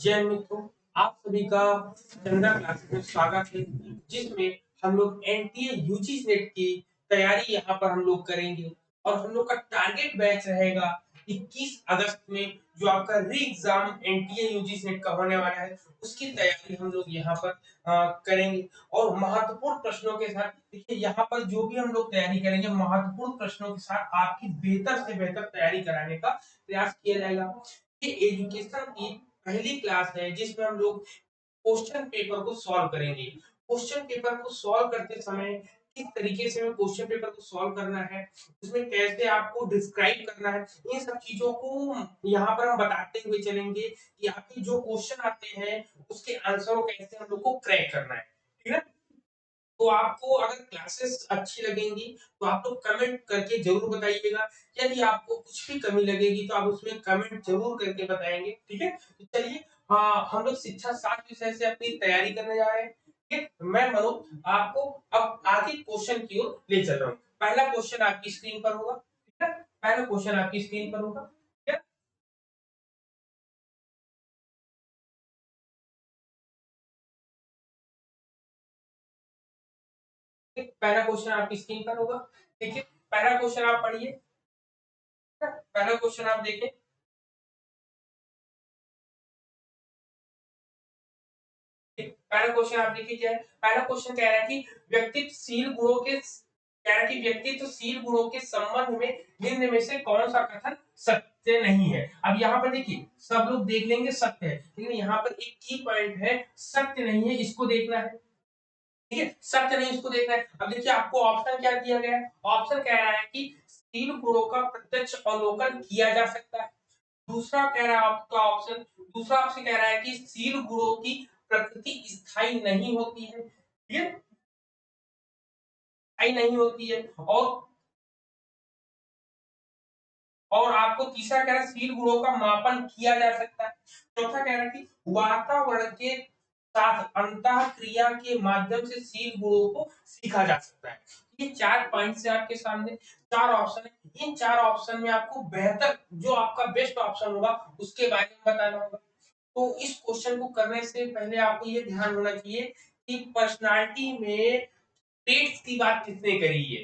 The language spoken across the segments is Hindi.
जय मित्रों, आप सभी का चंद्रा क्लासेस में स्वागत है, जिसमें हम लोग एनटीए यूजी नेट की तैयारी यहाँ पर हम लोग करेंगे और हम लोग का टारगेट बैच रहेगा 21 अगस्त में जो आपका री एग्जाम एनटीए यूजी नेट का होने वाला है, उसकी तैयारी हम लोग यहाँ पर करेंगे और महत्वपूर्ण प्रश्नों के साथ। देखिए, यहाँ पर जो भी हम लोग तैयारी करेंगे महत्वपूर्ण प्रश्नों के साथ आपकी बेहतर से बेहतर तैयारी कराने का प्रयास किया जाएगा। ये एजुकेशन की पहली क्लास है जिसमें हम लोग क्वेश्चन पेपर को सॉल्व करेंगे। क्वेश्चन पेपर को सॉल्व करते समय किस तरीके से हमें क्वेश्चन पेपर को सॉल्व करना है, उसमें कैसे आपको डिस्क्राइब करना है, इन सब चीजों को यहाँ पर हम बताते हुए चलेंगे कि आपके जो क्वेश्चन आते हैं उसके आंसर को कैसे हम लोग को क्रैक करना है। ठीक है, तो आपको अगर क्लासेस अच्छी लगेंगी तो आप लोग कमेंट करके जरूर बताइएगा। यदि आपको कुछ भी कमी लगेगी तो आप उसमें कमेंट जरूर करके बताएंगे। ठीक है, तो चलिए, हम लोग शिक्षा शास्त्र विषय से अपनी तैयारी करने जा रहे हैं। ठीक है, मैं मनोज आपको अब आगे क्वेश्चन की ओर ले चल रहा हूँ। पहला क्वेश्चन आपकी स्क्रीन पर होगा। ठीक है, पहला क्वेश्चन आपकी स्क्रीन पर होगा। ठीक है, पहला क्वेश्चन आपकी स्क्रीन पर होगा। देखिए, पहला क्वेश्चन आप पढ़िए। पहला क्वेश्चन आप देखें। पहला क्वेश्चन आप देखिए क्या है। पहला क्वेश्चन कह रहा है कि व्यक्तित्वशील गुणों के कह रहा है कि व्यक्तित्वशील गुणों के संबंध में निम्न में से कौन सा कथन सत्य नहीं है। अब यहाँ पर देखिए, सब लोग देख लेंगे सत्य है, लेकिन यहाँ पर एक की पॉइंट है, सत्य नहीं है, इसको देखना है। ठीक है, सत्य नहीं, इसको देखना है। अब देखिए, आपको ऑप्शन क्या दिया गया है। ऑप्शन कह रहा है कि शील गुणों का प्रत्यक्ष अवलोकन किया जा सकता है। दूसरा कह रहा है आपका ऑप्शन, दूसरा आपसे कह रहा है कि शील गुणों की प्रकृति स्थायी नहीं होती है। ये स्थायी नहीं होती है। और आपको तीसरा कह रहा है शील गुणों का मापन किया जा सकता है। चौथा कह रहा है कि वातावरण के साथ अंतः क्रिया के माध्यम से शील गुणों को सीखा जा सकता है। ये चार पॉइंट्स है आपके सामने, चार ऑप्शन है। इन चार ऑप्शन में आपको बेहतर जो आपका बेस्ट ऑप्शन होगा उसके बारे में बताना होगा। तो इस क्वेश्चन को करने से पहले आपको ये ध्यान होना चाहिए कि पर्सनालिटी में ट्रेड्स की बात किसने करी है,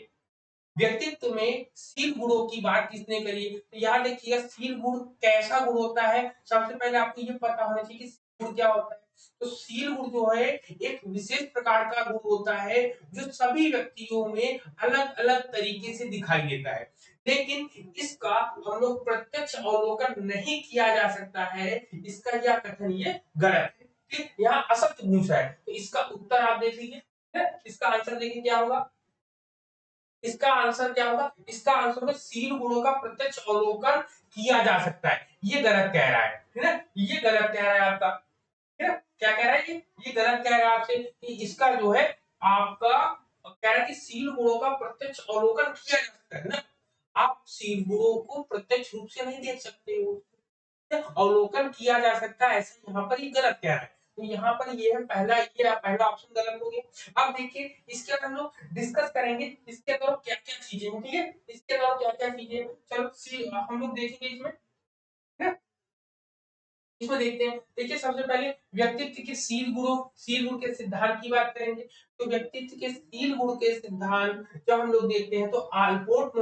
व्यक्तित्व में शील गुणों की बात किसने करी है। तो यहाँ देखिएगा, शील गुण कैसा गुण होता है, सबसे पहले आपको ये पता होना चाहिए कि शील गुण क्या होता है। तो शील गुण जो है एक विशेष प्रकार का गुण होता है जो सभी व्यक्तियों में अलग अलग तरीके से दिखाई देता है, लेकिन इसका हम लोग प्रत्यक्ष अवलोकन नहीं किया जा सकता है। इसका यह कथन ये गलत है। ठीक, यहाँ असत्य पूछा है, तो इसका उत्तर आप देख लीजिए। इसका आंसर देखिए क्या होगा। इसका आंसर क्या होगा, इसका आंसर होगा शील गुणों का प्रत्यक्ष अवलोकन किया जा सकता है। ये गलत कह रहा है ना, ये गलत कह रहा है आपका। ठीक है, क्या कह रहा है ये गलत कह रहा है आपसे कि इसका जो है आपका कह रहा है कि शील गुणों का प्रत्यक्ष अवलोकन किया जा सकता है ना। आप शील गुणों को प्रत्यक्ष रूप से नहीं देख सकते हो, अवलोकन किया जा सकता है, ऐसे यहाँ पर ये गलत कह रहा है। तो यहाँ पर ये है पहला, ये पहला ऑप्शन गलत हो गया। अब देखिए, इसके अंदर हम लोग डिस्कस करेंगे इसके अंदर क्या क्या चीजें हैं। ठीक है, इसके अंदर क्या क्या चीजें, चलो हम लोग देखेंगे इसमें। ठीक है, इसमें देखते हैं। देखिए, सबसे पहले व्यक्तित्व के शील गुण के सिद्धांत की बात करेंगे। तो व्यक्तित्व के शील गुण के सिद्धांत जब हम लोग देखते हैं तो आलपोर्ट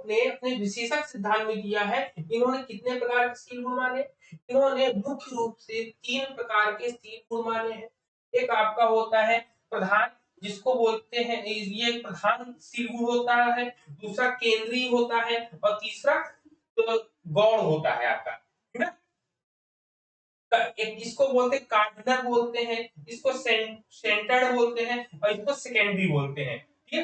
ने अपने विशेषक सिद्धांत में दिया है। इन्होंने कितने प्रकार के शील गुण माने, इन्होंने मुख्य रूप से तीन प्रकार के शील गुण माने हैं। एक आपका होता है प्रधान, जिसको बोलते हैं ये एक प्रधान शील गुण होता है। दूसरा केंद्रीय होता है और तीसरा तो गौण होता है आपका, है ना। एक इसको बोलते हैं कार्डिनल बोलते हैं, इसको सेंटर्ड बोलते हैं और इसको सेकेंडरी बोलते हैं। ठीक है,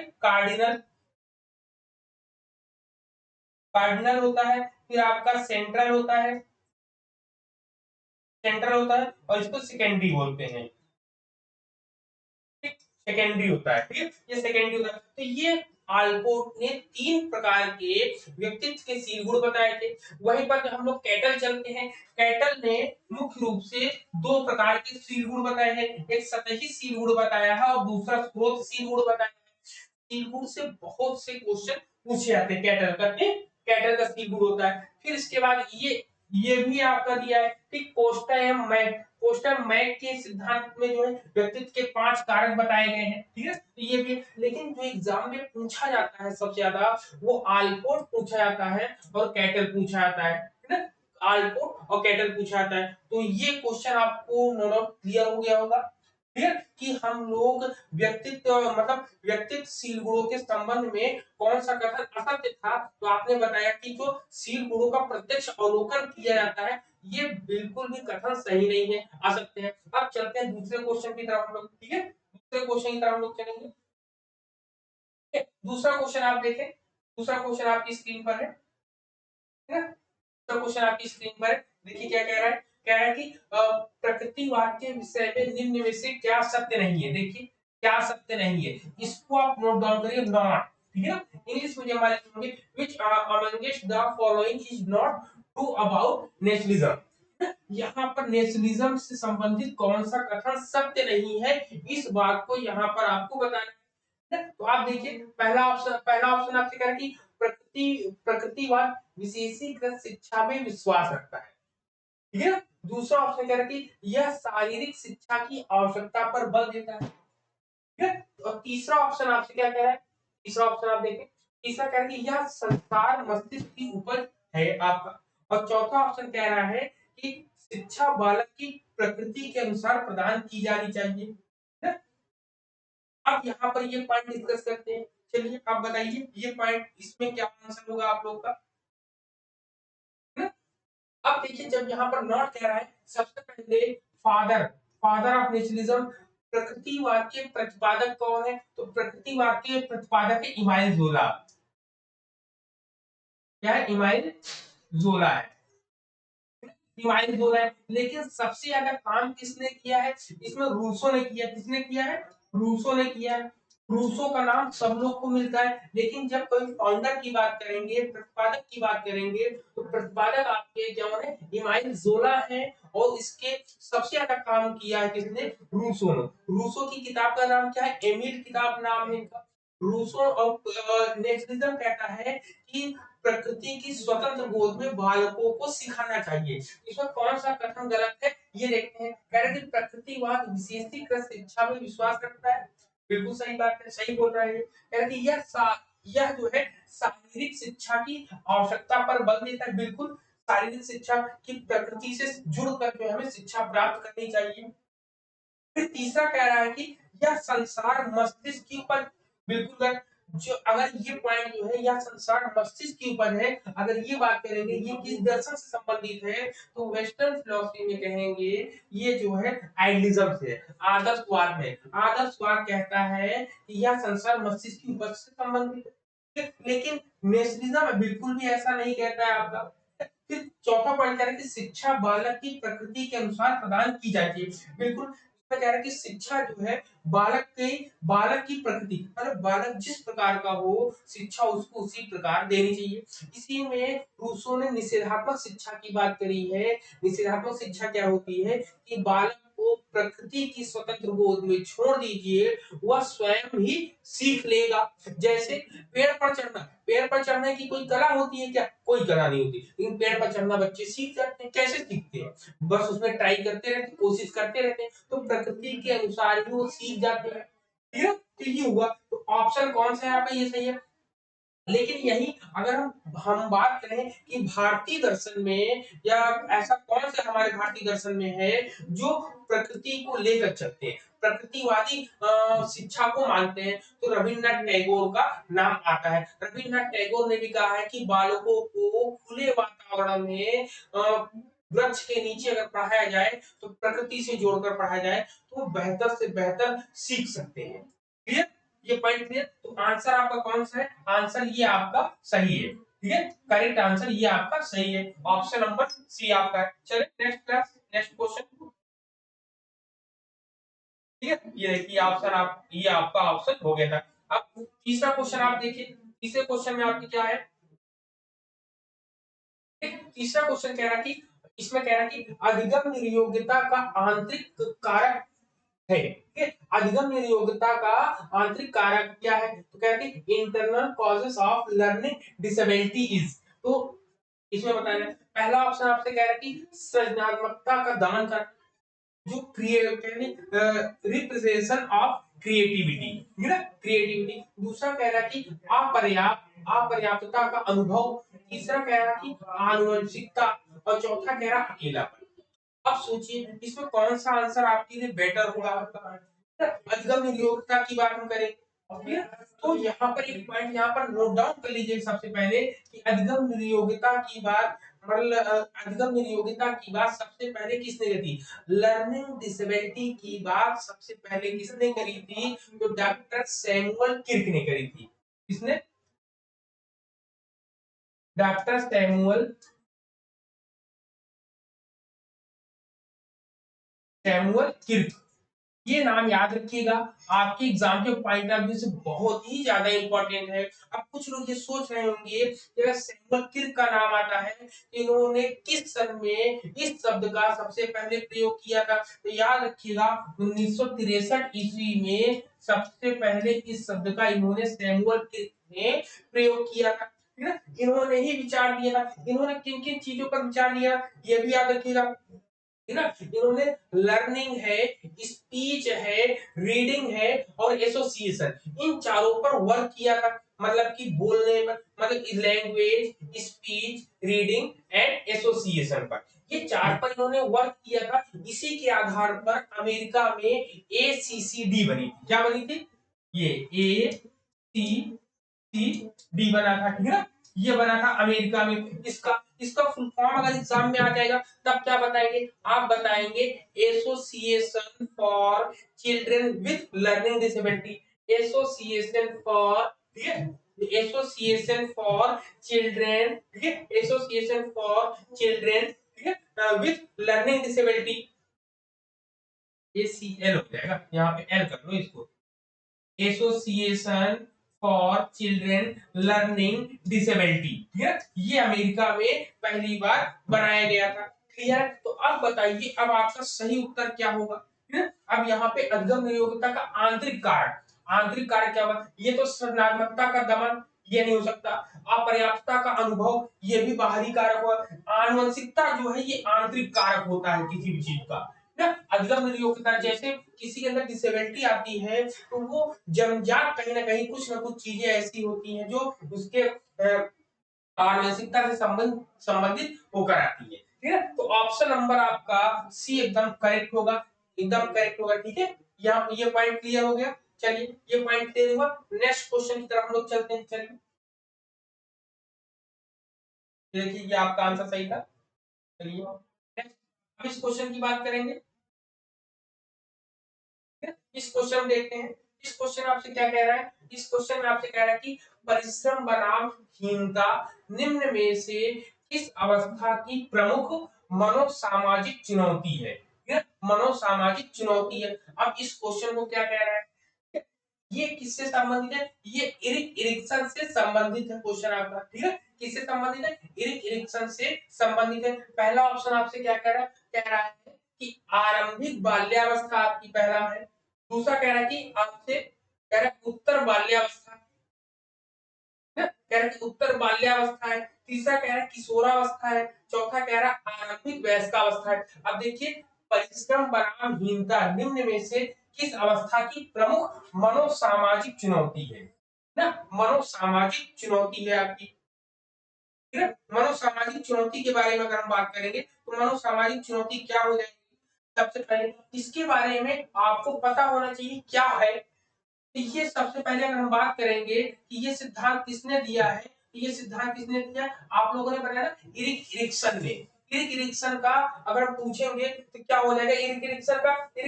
कार्डिनल होता है, फिर आपका सेंट्रल होता है और इसको सेकेंडरी बोलते हैं। सेकेंडरी होता है। ठीक है, ये सेकेंडरी होता है। तो ये आलपोर्ट ने तीन प्रकार के व्यक्तित्व के शील गुण बताए थे। वहीं पर जब हम लोग कैटल चलते हैं, कैटल ने मुख्य रूप से दो प्रकार के शील गुण बताए हैं। एक सतही शील गुण बताया है और दूसरा स्रोत शील गुण बताया है। शील गुण से बहुत से क्वेश्चन पूछे जाते हैं। कैटल का शील गुण होता है। फिर इसके बाद ये ये भी आपका दिया है। ठीक, कोस्टा मैक के सिद्धांत में जो है व्यक्तित्व के 5 कारक बताए गए हैं। ठीक है, तो ये भी, लेकिन जो एग्जाम में पूछा जाता है सबसे ज्यादा वो आलपोर्ट पूछा जाता है और कैटल पूछा जाता है। ठीक है, आलपोर्ट और कैटल पूछा जाता है। तो ये क्वेश्चन आपको नो डाउट क्लियर हो गया होगा। क्लियर कि हम लोग व्यक्तित्वशील गुणों के संबंध में कौन सा कथन असत्य था। तो आपने बताया कि जो शील गुणों का प्रत्यक्ष अवलोकन किया जाता है ये बिल्कुल भी कथन सही नहीं है, असत्य है। अब चलते हैं दूसरे क्वेश्चन की तरफ हम लोग। ठीक है, दूसरे क्वेश्चन की तरफ हम लोग चलेंगे। ठीक है? दूसरा क्वेश्चन आप देखें, दूसरा क्वेश्चन आपकी स्क्रीन पर है। ठीक है, दूसरा क्वेश्चन आपकी स्क्रीन पर है। देखिए क्या कह रहा है। कह रहा है कि प्रकृतिवाद के विषय में निम्न में से क्या सत्य नहीं है। देखिए क्या सत्य नहीं है, इसको आप नोट डाउन करिए। नॉट, ठीक है ना, इंग्लिश मीडियम वाले सुनेंगे which amongst the following is not true about nationalism. यहाँ पर नेशनलिज्म से संबंधित कौन सा कथन सत्य नहीं है, इस बात को यहाँ पर आपको बताना है। तो आप देखिए पहला ऑप्शन आपसे कह रहा है कि प्रकृतिवाद विशेषीकृत शिक्षा में विश्वास रखता है। ठीक है, दूसरा ऑप्शन कह रहा है कि यह शारीरिक शिक्षा की आवश्यकता पर बल देता है। ठीक है, और तीसरा ऑप्शन आपसे क्या कह रहा है, तीसरा ऑप्शन आप देखें, तीसरा कह रहा है कि यह संसार मस्तिष्क की उपज है आपका। और चौथा ऑप्शन कह रहा है कि शिक्षा बालक की प्रकृति के अनुसार प्रदान की जानी चाहिए। ठीक है? अब यहाँ पर ये पॉइंट डिस्कस करते हैं। चलिए आप बताइए ये पॉइंट, इसमें क्या आंसर होगा आप लोग का। है ना? अब देखिए जब यहाँ पर नॉट कह रहा है, सबसे पहले फादर फादर ऑफ नेशनलिज्म, प्रकृतिवाद के प्रतिपादक कौन है। तो प्रकृतिवाद के प्रतिपादक है इमाइल जोला। क्या है, इमाइल जोला है। इमाइल जोला है, लेकिन सबसे ज्यादा काम किसने किया है इसमें, रूसो ने किया। किसने किया है, रूसो ने किया है। रूसो का नाम सब लोग को मिलता है, लेकिन जब कोई फाउंडर की बात करेंगे, प्रतिपादक की बात करेंगे, तो प्रतिपादक आपके क्या है, इमाइल जोला है। और इसके सबसे ज्यादा काम किया है किसने, रूसो ने। रूसो की किताब का नाम क्या है, एमिल किताब नाम है इनका। रूसो और नेचुरलिज्म कहता है कि प्रकृति की स्वतंत्र बोध में बालकों को सिखाना चाहिए। इसमें कौन सा कथन गलत है ये देखते हैं। कह रहे कि प्रकृतिवाद विशेषीकृत शिक्षा में विश्वास रखता है। बिल्कुल सही बात है, सही बोल रहा है। कह रहे कि यह जो है शारीरिक शिक्षा की आवश्यकता पर बल देता है। बिल्कुल, शारीरिक शिक्षा की प्रकृति से जुड़कर जो हमें शिक्षा प्राप्त करनी चाहिए। फिर तीसरा कह रहा है कि यह संसार मस्तिष्क की उपज। बिल्कुल गलत। जो अगर ये पॉइंट जो है यह संसार मस्तिष्क की उपज है, अगर ये बात करेंगे ये किस दर्शन से संबंधित है, तो वेस्टर्न फिलोसफी में कहेंगे ये जो है आइडियलिज्म से, आदर्शवाद में। आदर्शवाद कहता है कि यह संसार मस्तिष्क की उपज से संबंधित है, लेकिन नेशनलिज्म बिल्कुल भी ऐसा नहीं कहता है आपका। फिर चौथा पॉइंट कह रहा है कि शिक्षा बालक की प्रकृति के अनुसार प्रदान की जाती है। बिल्कुल, इसमें कह रहा है कि शिक्षा जो है बालक की प्रकृति, मतलब बालक जिस प्रकार का हो शिक्षा उसको उसी प्रकार देनी चाहिए। इसी में रूसो ने निषेधात्मक शिक्षा की बात करी है। निषेधात्मक शिक्षा क्या होती है कि बालक को प्रकृति की स्वतंत्र गोद में छोड़ दीजिए, वह स्वयं ही सीख लेगा। जैसे पेड़ पर चढ़ने की कोई कला होती है क्या, कोई कला नहीं होती, लेकिन पेड़ पर चढ़ना बच्चे सीख जाते हैं। कैसे सीखते हैं, बस उसमें ट्राई करते रहते, कोशिश करते रहते हैं, तो प्रकृति के अनुसार ही वो सीख जाते हैं। ठीक है, तो ये हुआ। तो ऑप्शन कौन सा है आपका, ये सही है। लेकिन यही अगर हम बात करें कि भारतीय दर्शन में या ऐसा कौन सा हमारे भारतीय दर्शन में है जो प्रकृति को लेकर चलते हैं, प्रकृतिवादी शिक्षा को मानते हैं, तो रविन्द्रनाथ टैगोर का नाम आता है। रविन्द्रनाथ टैगोर ने भी कहा है कि बालकों को खुले वातावरण में वृक्ष के नीचे अगर पढ़ाया जाए, तो प्रकृति से जोड़कर पढ़ाया जाए, तो बेहतर से बेहतर सीख सकते हैं। क्लियर, ये पॉइंट क्लियर। तो आंसर आपका कौन सा है, आंसर ये आपका सही है। ठीक है, करेक्ट आंसर ये आपका सही है, ऑप्शन नंबर सी आपका है। चलिए नेक्स्ट क्लास, नेक्स्ट क्वेश्चन। ठीक है, ये देखिए ऑप्शन ये आपका ऑप्शन हो गया था। अब तीसरा क्वेश्चन आप देखिए, तीसरे क्वेश्चन में आपकी क्या है। तीसरा क्वेश्चन कह रहा कि इसमें कह रहा कि अधिगम नियोग्यता का आंतरिक कारक है। ठीक है, अधिगम नियोग्यता का आंतरिक कारक क्या है, तो कह रहा कि internal causes of learning disability is. तो इसमें बताया पहला ऑप्शन आपसे कह रहा है कि सृजनात्मकता का दमन कर, जो रिप्रेजेंटेशन ऑफ क्रिएटिविटी, है ना, क्रिएटिविटी। दूसरा कह रहा है कि अपर्याप्तता का अनुभव। तीसरा कह रहा है कि आनुवंशिकता। और चौथा कह रहा है अकेलापन। अब सोचिए इसमें कौन सा आंसर आपके लिए बेटर होगा। अधिगम नियोक्ता की बात हम करें, ओके, तो यहाँ पर एक पॉइंट यहाँ पर नोट डाउन कर लीजिए सबसे पहले कि अधिगम नियोक्ता की बात, मतलब अधिगम नियोक्ता की बात सबसे पहले किसने करी थी? लर्निंग डिसेबिलिटी की बात सबसे पहले किसने करी थी? तो डॉक्टर सैमुअल किर्क ने करी थी। किसने? Doctor Samuel Samuel Kirk. ये नाम याद रखिएगा, आपके एग्जाम के पॉइंट ऑफ व्यू से बहुत ही ज्यादा इंपॉर्टेंट है। अब कुछ लोग ये सोच रहे होंगे कि अगर सैमुअल किर्क का नाम आता है, इन्होंने किस सन में इस शब्द का सबसे पहले प्रयोग किया था? तो याद रखिएगा 1963 ईस्वी में सबसे पहले इस शब्द का इन्होंने सैमुअल किर्क ने प्रयोग किया था, ठीक है। इन्होंने ही विचार दिया था। इन्होंने किन किन चीजों पर विचार दिया ये भी याद रखिएगा, है ना। इन्होंने लर्निंग है, स्पीच है, रीडिंग है और एसोसिएशन, इन चारों पर वर्क किया था। मतलब कि बोलने पर, मतलब language, speech, reading and association पर, ये चार पर इन्होंने वर्क किया था। इसी के आधार पर अमेरिका में एसीसीडी बनी थी। क्या बनी थी? ये ए सी सी डी बना था, ठीक है ना। ये बना था अमेरिका में। इसका इसका फुल फॉर्म अगर एग्जाम में आ जाएगा तब क्या बताएंगे? आप बताएंगे association for children with learning disability. Association for, ठीक है, एसोसिएशन फॉर चिल्ड्रन, ठीक है, एसोसिएशन फॉर चिल्ड्रन, ठीक है, विथ लर्निंग डिसेबिलिटी। एसीएल हो जाएगा, यहाँ पे एल कर लो इसको। Association for children learning disability, ठीक है, ये अमेरिका में पहली बार बनाया गया था। क्लियर? तो अब बताइए, अब आपका सही उत्तर क्या होगा? ठीक है? अब यहाँ पे अधिगम नियोक्ता का आंतरिक कारक, आंतरिक कारक क्या होगा? ये तो सृजनात्मकता का दमन, ये नहीं हो सकता। अपर्याप्तता का अनुभव, ये भी बाहरी कारक हुआ। आनुवंशिकता जो है ये आंतरिक कारक होता है किसी भी चीज का, ना। अधिगम नियोक्ता, जैसे किसी के अंदर डिसेबिलिटी आती है तो वो जन्मजात कहीं ना कहीं कुछ ना कुछ चीजें ऐसी होती हैं जो उसके मानसिकता से संबंधित होकर आती है, ठीक है। तो ऑप्शन नंबर आपका सी एकदम करेक्ट होगा, एकदम करेक्ट होगा, ठीक है। यहाँ ये पॉइंट क्लियर हो गया। चलिए ये पॉइंट क्लियर हुआ, नेक्स्ट क्वेश्चन की तरफ हम लोग चलते हैं। चलिए देखिए ये आपका आंसर सही था। चलिए नेक्स्ट, अब इस क्वेश्चन की बात करेंगे। इस क्वेश्चन में देखते हैं, इस क्वेश्चन आपसे क्या कह रहा है? इस क्वेश्चन में आपसे कह रहा है कि परिश्रम बनाम हीनता निम्न में से किस अवस्था की प्रमुख मनोसामाजिक चुनौती है? ये मनोसामाजिक चुनौती है। अब इस क्वेश्चन को क्या कह रहा है? ये किससे संबंधित है? ये इरिक इरिक्सन से संबंधित है क्वेश्चन आपका, ठीक है। किससे संबंधित है? इरिक इरिक्सन से संबंधित है। पहला ऑप्शन आपसे क्या कह रहा है? कह रहा है कि आरंभिक बाल्यावस्था आपकी पहला है। दूसरा कह रहा है कि आपसे कह रहा है उत्तर बाल्यावस्था, है? कह रहा है कि उत्तर बाल्यावस्था है। तीसरा कह रहा है किशोरावस्था है। चौथा कह रहा है आरंभिक वयस्कावस्था है। अब देखिए, परिश्रम बनाम हीनता निम्न में से किस अवस्था की प्रमुख मनोसामाजिक चुनौती है? ना, मनोसामाजिक चुनौती है आपकी, ठीक है। मनोसामाजिक चुनौती के बारे में अगर हम बात करेंगे तो मनोसामाजिक चुनौती क्या हो जाएगी? सबसे पहले इसके बारे में आपको पता होना चाहिए क्या है। ये सबसे पहले अगर हम बात करेंगे कि ये सिद्धांत किसने दिया है, ये सिद्धांत किसने दिया? आप लोगों ने बताया ना, इरिक इरिक्सन ने। इरिक इरिक्सन का अगर हम पूछेंगे तो क्या हो जाएगा? इरिक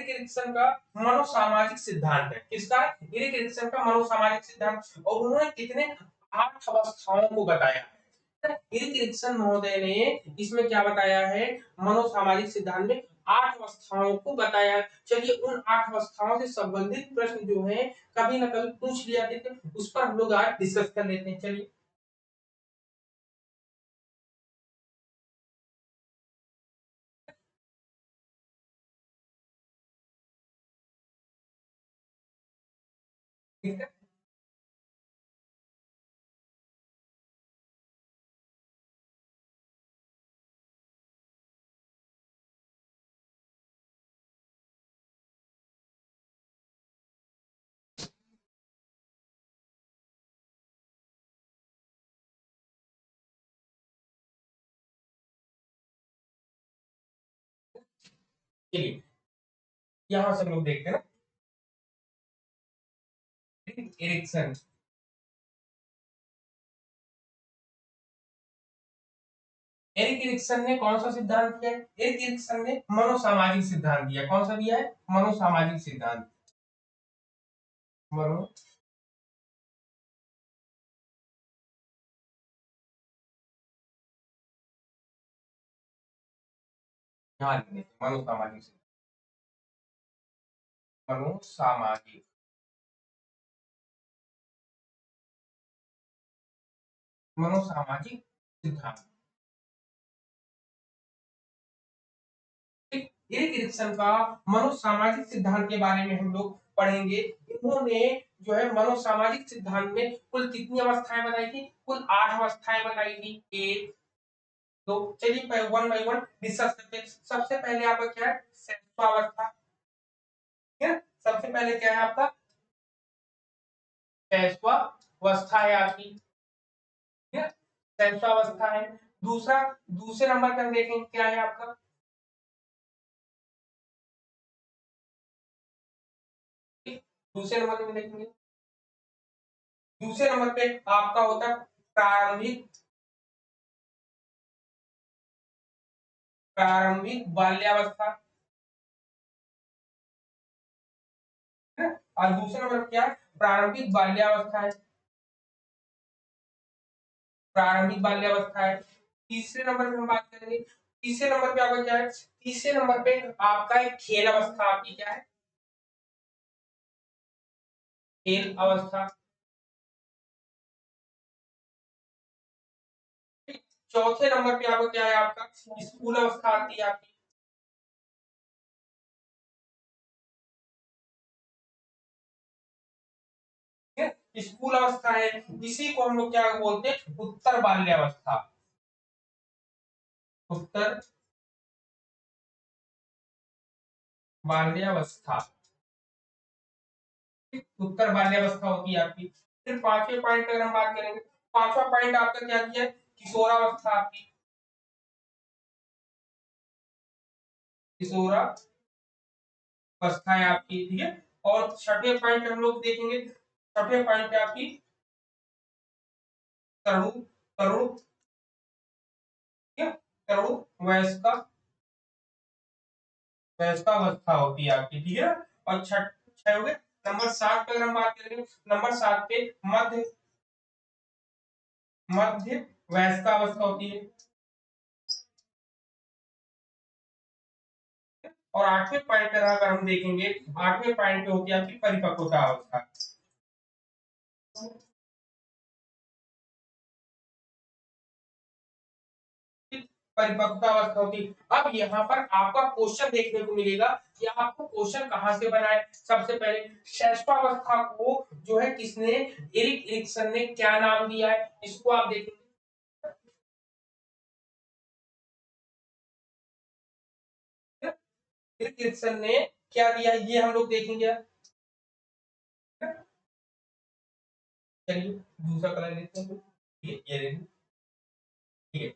इरिक्सन का मनोसामाजिक सिद्धांत है। किसका? इरिक इरिक्सन का मनोसामाजिक सिद्धांत। और उन्होंने कितने 8 अवस्थाओं को बताया है। इरिक इरिक्सन महोदय ने इसमें क्या बताया है? मनोसामाजिक सिद्धांत में 8 अवस्थाओं को बताया है। चलिए उन 8 अवस्थाओं से संबंधित प्रश्न जो है कभी ना कभी पूछ लिया देते, उस पर हम लोग आज डिस्कस कर लेते हैं। चलिए ठीक है। चलिए यहां से हम लोग देखते हैं ना, एरिक्सन। एरिक एरिक्सन ने कौन सा सिद्धांत दिया है? एरिक एरिक्सन ने मनोसामाजिक सिद्धांत दिया। कौन सा दिया है? मनोसामाजिक सिद्धांत। मनो यहाँ लिख देते हैं, मनोसामाजिक सिद्धांत। मनोसामाजिक मनोसामाजिक सिद्धांत। एरिक एरिक्सन का मनोसामाजिक सिद्धांत के बारे में हम लोग पढ़ेंगे। इन्होंने जो है मनोसामाजिक सिद्धांत में कुल कितनी अवस्थाएं बताई थी? कुल 8 अवस्थाएं बताई थी। एक दो, चलिए वन बाई वन डिस्कस करते हैं। सबसे पहले आपका क्या है? शैशवावस्था। ठीक है, सबसे पहले क्या है आपका? शैशवावस्था है आपकी। ठीक है, शैशवावस्था है। दूसरा, दूसरे नंबर पर हम देखेंगे क्या है आपका? दूसरे नंबर में देखेंगे, दूसरे नंबर पे आपका होता है प्रारंभिक प्रारंभिक बाल्यावस्था है। और दूसरे नंबर पे क्या है? प्रारंभिक बाल्यावस्था है। प्रारंभिक बाल्यावस्था है। तीसरे नंबर पे हम बात करेंगे, तीसरे नंबर पे आपका क्या है? तीसरे नंबर पे आपका एक खेल अवस्था आपकी क्या है? खेल अवस्था। चौथे नंबर पे आपका क्या है? आपका स्कूल अवस्था आती है आपकी। ठीक है, स्कूल अवस्था है। इसी को हम लोग क्या बोलते हैं? उत्तर बाल्यावस्था। उत्तर बाल्यावस्था। उत्तर बाल्यावस्था होती है आपकी। फिर पांचवें पॉइंट अगर हम बात करेंगे, पांचवा पॉइंट आपका क्या किया है? किशोरावस्था आपकी। किशोरावस्था है आपकी। ठीक है, और छठे पॉइंट हम लोग देखेंगे, छठे पॉइंट पे आपकी तरुण तरुण ठीक है, तरुण वयस्का वयस्कावस्था होती है आपकी। ठीक है, और छठ छह हो गए। नंबर 7 पे अगर हम बात करेंगे, नंबर 7 पे मध्य मध्य वयस्कावस्था होती है। और आठवें पॉइंट पर अगर हम देखेंगे, आठवें पॉइंट पे होती है आपकी परिपक्वता अवस्था। परिपक्वता अवस्था होती है। अब यहाँ पर आपका क्वेश्चन देखने को मिलेगा कि आपको क्वेश्चन कहाँ से बना है। सबसे पहले शैशवावस्था को जो है किसने, एरिक एरिक्सन ने क्या नाम दिया है, इसको आप देखेंगे। एरिक एरिक्सन ने क्या दिया है, ये हम लोग देखेंगे। चलिए दूसरा कलर लेते हैं। ये देखिए, ठीक है।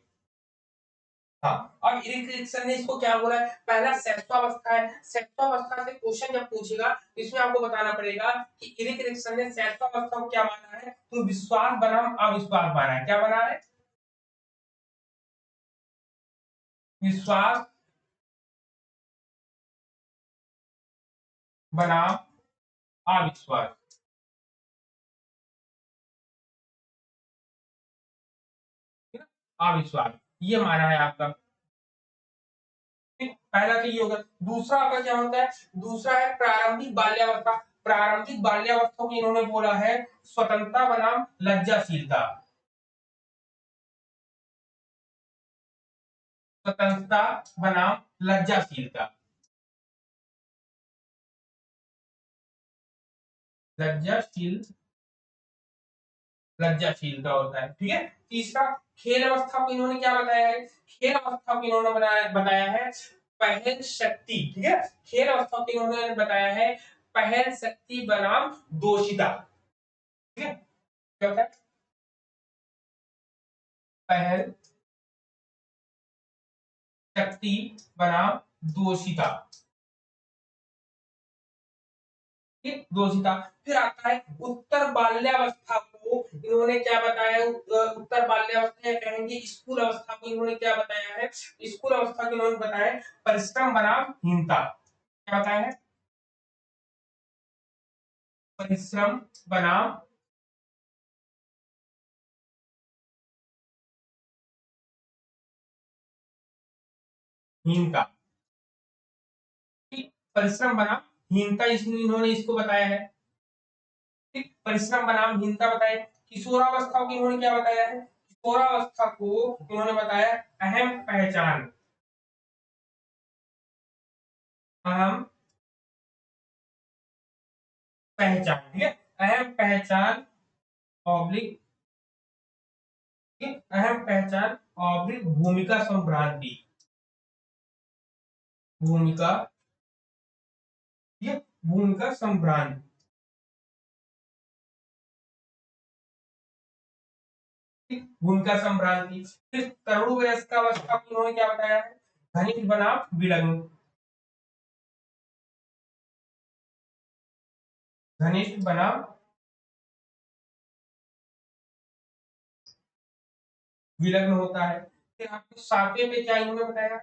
हाँ, अब इरिक्सन ने इसको क्या बोला है? पहला सैशवावस्था है। सैशवावस्था से क्वेश्चन जब पूछेगा तो इसमें आपको बताना पड़ेगा कि इरिक्सन ने सैशवावस्था को क्या माना है? तो विश्वास बनाम अविश्वास माना है। क्या बना है? विश्वास बनाम अविश्वास। ठीक है? अविश्वास ये माना है आपका। ठीक, पहला तो ये होगा। दूसरा आपका क्या होता है? दूसरा है प्रारंभिक बाल्यावस्था। प्रारंभिक बाल्यावस्था को इन्होंने बोला है स्वतंत्रता बनाम लज्जाशीलता। स्वतंत्रता बनाम लज्जाशीलता। लज्जाशील लज्जाशीलता होता है। ठीक है, तीसरा खेल अवस्था को इन्होंने क्या बताया है? खेल अवस्था को इन्होंने बताया है पहल शक्ति। ठीक है, खेल अवस्था को इन्होंने बताया है पहल शक्ति बनाम दोषिता। ठीक है, क्या होता है? पहल शक्ति बनाम दोषिता, ठीक, दोषिता। फिर आता है उत्तर बाल्यावस्था को इन्होंने क्या बताया, उत्तर बाल्यावस्था या कहेंगे स्कूल अवस्था को इन्होंने क्या बताया है, स्कूल अवस्था को इन्होंने बताया परिश्रम बनाम हीनता। क्या बताया है, परिश्रम बनाम हीनता, ठीक, परिश्रम बनाम हीनता इसमें इन्होंने इसको बताया है, ठीक, परिश्रम बनाम हीनता बताया। किशोरावस्था को इन्होंने क्या बताया है, किशोरावस्था को इन्होंने बताया अहम पहचान, अहम पहचान, ठीक है, अहम पहचान ऑब्लिक, अहम पहचान ऑब्लिक भूमिका संभ्रांति, भूमिका, ये भूमिका संभ्रांति, भूमिका संभ्रांति। फिर तरुण वयस्कावस्था को उन्होंने क्या बताया है, घनिष्ठ बनाम विलग्न, घनिष्ठ बनाम विलग्न होता है। फिर आपको सातवें पे क्या इन्होंने बताया,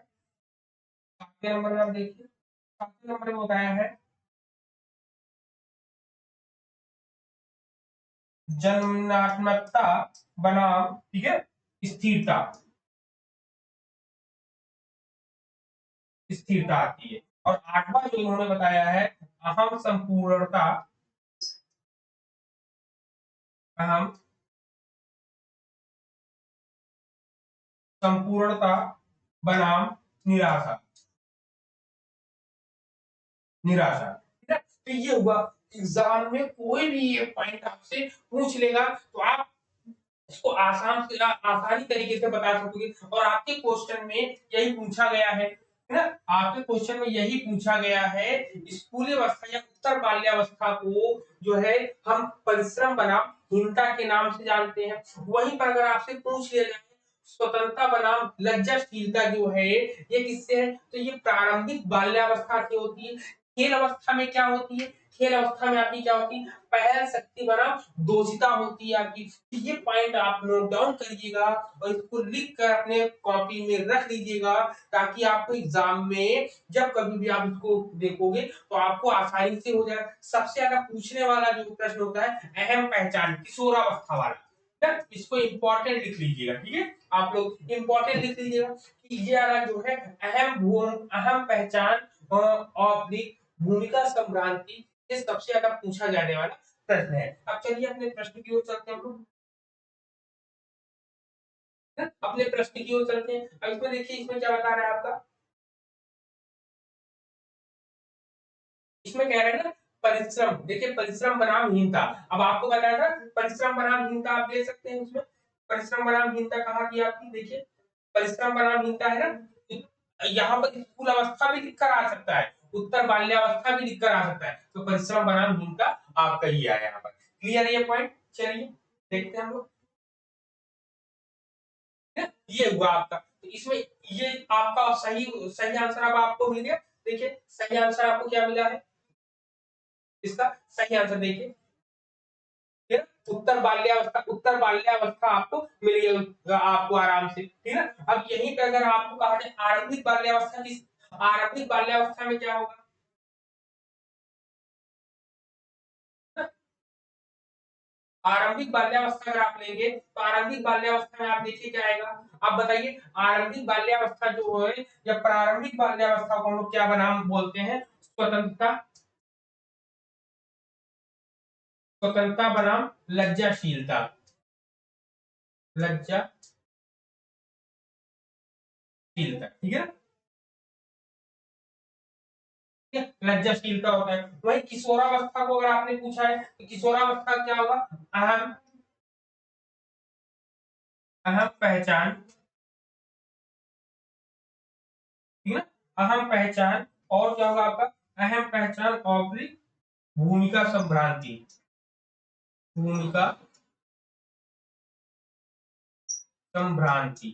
सातवें नंबर में आप देखिए, सातवें नंबर में बताया है जन्मनात्मकता बनाम, ठीक है, स्थिरता, स्थिरता आती है। और आठवां जो इन्होंने बताया है अहम संपूर्णता, अहम संपूर्णता बनाम निराशा, निराशा, ठीक है। तो ये हुआ, एग्जाम में कोई भी ये पॉइंट आपसे पूछ लेगा तो आप इसको आसान से आसानी तरीके से बता सकोगे। और आपके क्वेश्चन में यही पूछा गया है ना, आपके क्वेश्चन में यही पूछा गया है, स्कूली अवस्था या उत्तर बाल्यावस्था को जो है हम परिश्रम बनाम हीनता के नाम से जानते हैं। वहीं पर अगर आपसे पूछ लिया जाए स्वतंत्रता बनाम लज्जाशीलता जो है ये किससे है, तो ये प्रारंभिक बाल्यावस्था से होती है। खेल अवस्था में क्या होती है, खेल अवस्था में आपकी क्या होती है, पहल शक्ति बनाम दोषिता होती है आपकी। तो ये पॉइंट आप नोट डाउन करिएगा और इसको लिख कर अपने कॉपी में रख लीजिएगा, ताकि आपको एग्जाम में जब कभी भी आप इसको देखोगे तो आपको आसानी से हो जाए। सबसे ज्यादा पूछने वाला जो प्रश्न होता है अहम पहचान किशोरावस्था वाला, इसको इंपॉर्टेंट लिख लीजिएगा, ठीक है, आप लोग इंपॉर्टेंट लिख लीजिएगा कि ये वाला जो है अहम पहचान ऑब्लिक भूमिका संभ्रांति, ये सबसे ज्यादा पूछा जाने वाला प्रश्न है। अब चलिए अपने प्रश्न की ओर चलते हैं हम लोग, अपने प्रश्न की ओर चलते हैं। अब इसमें देखिए, इसमें क्या बता रहा है आपका, इसमें कह रहे हैं ना परिश्रम, देखिए परिश्रम बनाम हीनता। अब आपको बताया था परिश्रम बनाम हीनता, आप देख सकते हैं इसमें परिश्रम बनाम हीनता कहाँ की आपकी, देखिए परिश्रम बनाम हीनता है ना, यहाँ पर स्कूल अवस्था भी लिख कर आ सकता है, उत्तर बाल्यावस्था भी लिख कर आ सकता है, तो परिश्रम बनाम हीनता आपका ही आया यहाँ पर। क्लियर है ये पॉइंट, चलिए देखते हैं हम लोग, ये हुआ आपका। तो इसमें ये आपका सही सही आंसर अब आपको मिल गया। देखिए सही आंसर आपको क्या मिला है, इसका सही आंसर देखिए, ठीक है, उत्तर बाल्यावस्था आपको मिल गया आपको आराम से, ठीक है। अब यहीं पे अगर आपको कहा जाए आरंभिक बाल्यावस्था की, आरंभिक बाल्यावस्था में क्या होगा, आरंभिक बाल्यावस्था अगर आप लेंगे तो आरंभिक बाल्यावस्था में आप देखिए क्या आएगा, आप बताइए आरंभिक बाल्यावस्था जो है या प्रारंभिक बाल्यावस्था को हम लोग क्या बनाम बोलते हैं, स्वतंत्रता, स्वतंत्रता बनाम लज्जाशीलता, लज्जाशीलता, ठीक है, लज्जाशीलता होता है। वही किशोरावस्था को अगर आपने पूछा है तो किशोरावस्था क्या होगा, अहम, अहम पहचान, ठीक है, अहम पहचान, और क्या होगा आपका अहम पहचान ऑब्लिक भूमिका संभ्रांति, भूमिका संभ्रांति,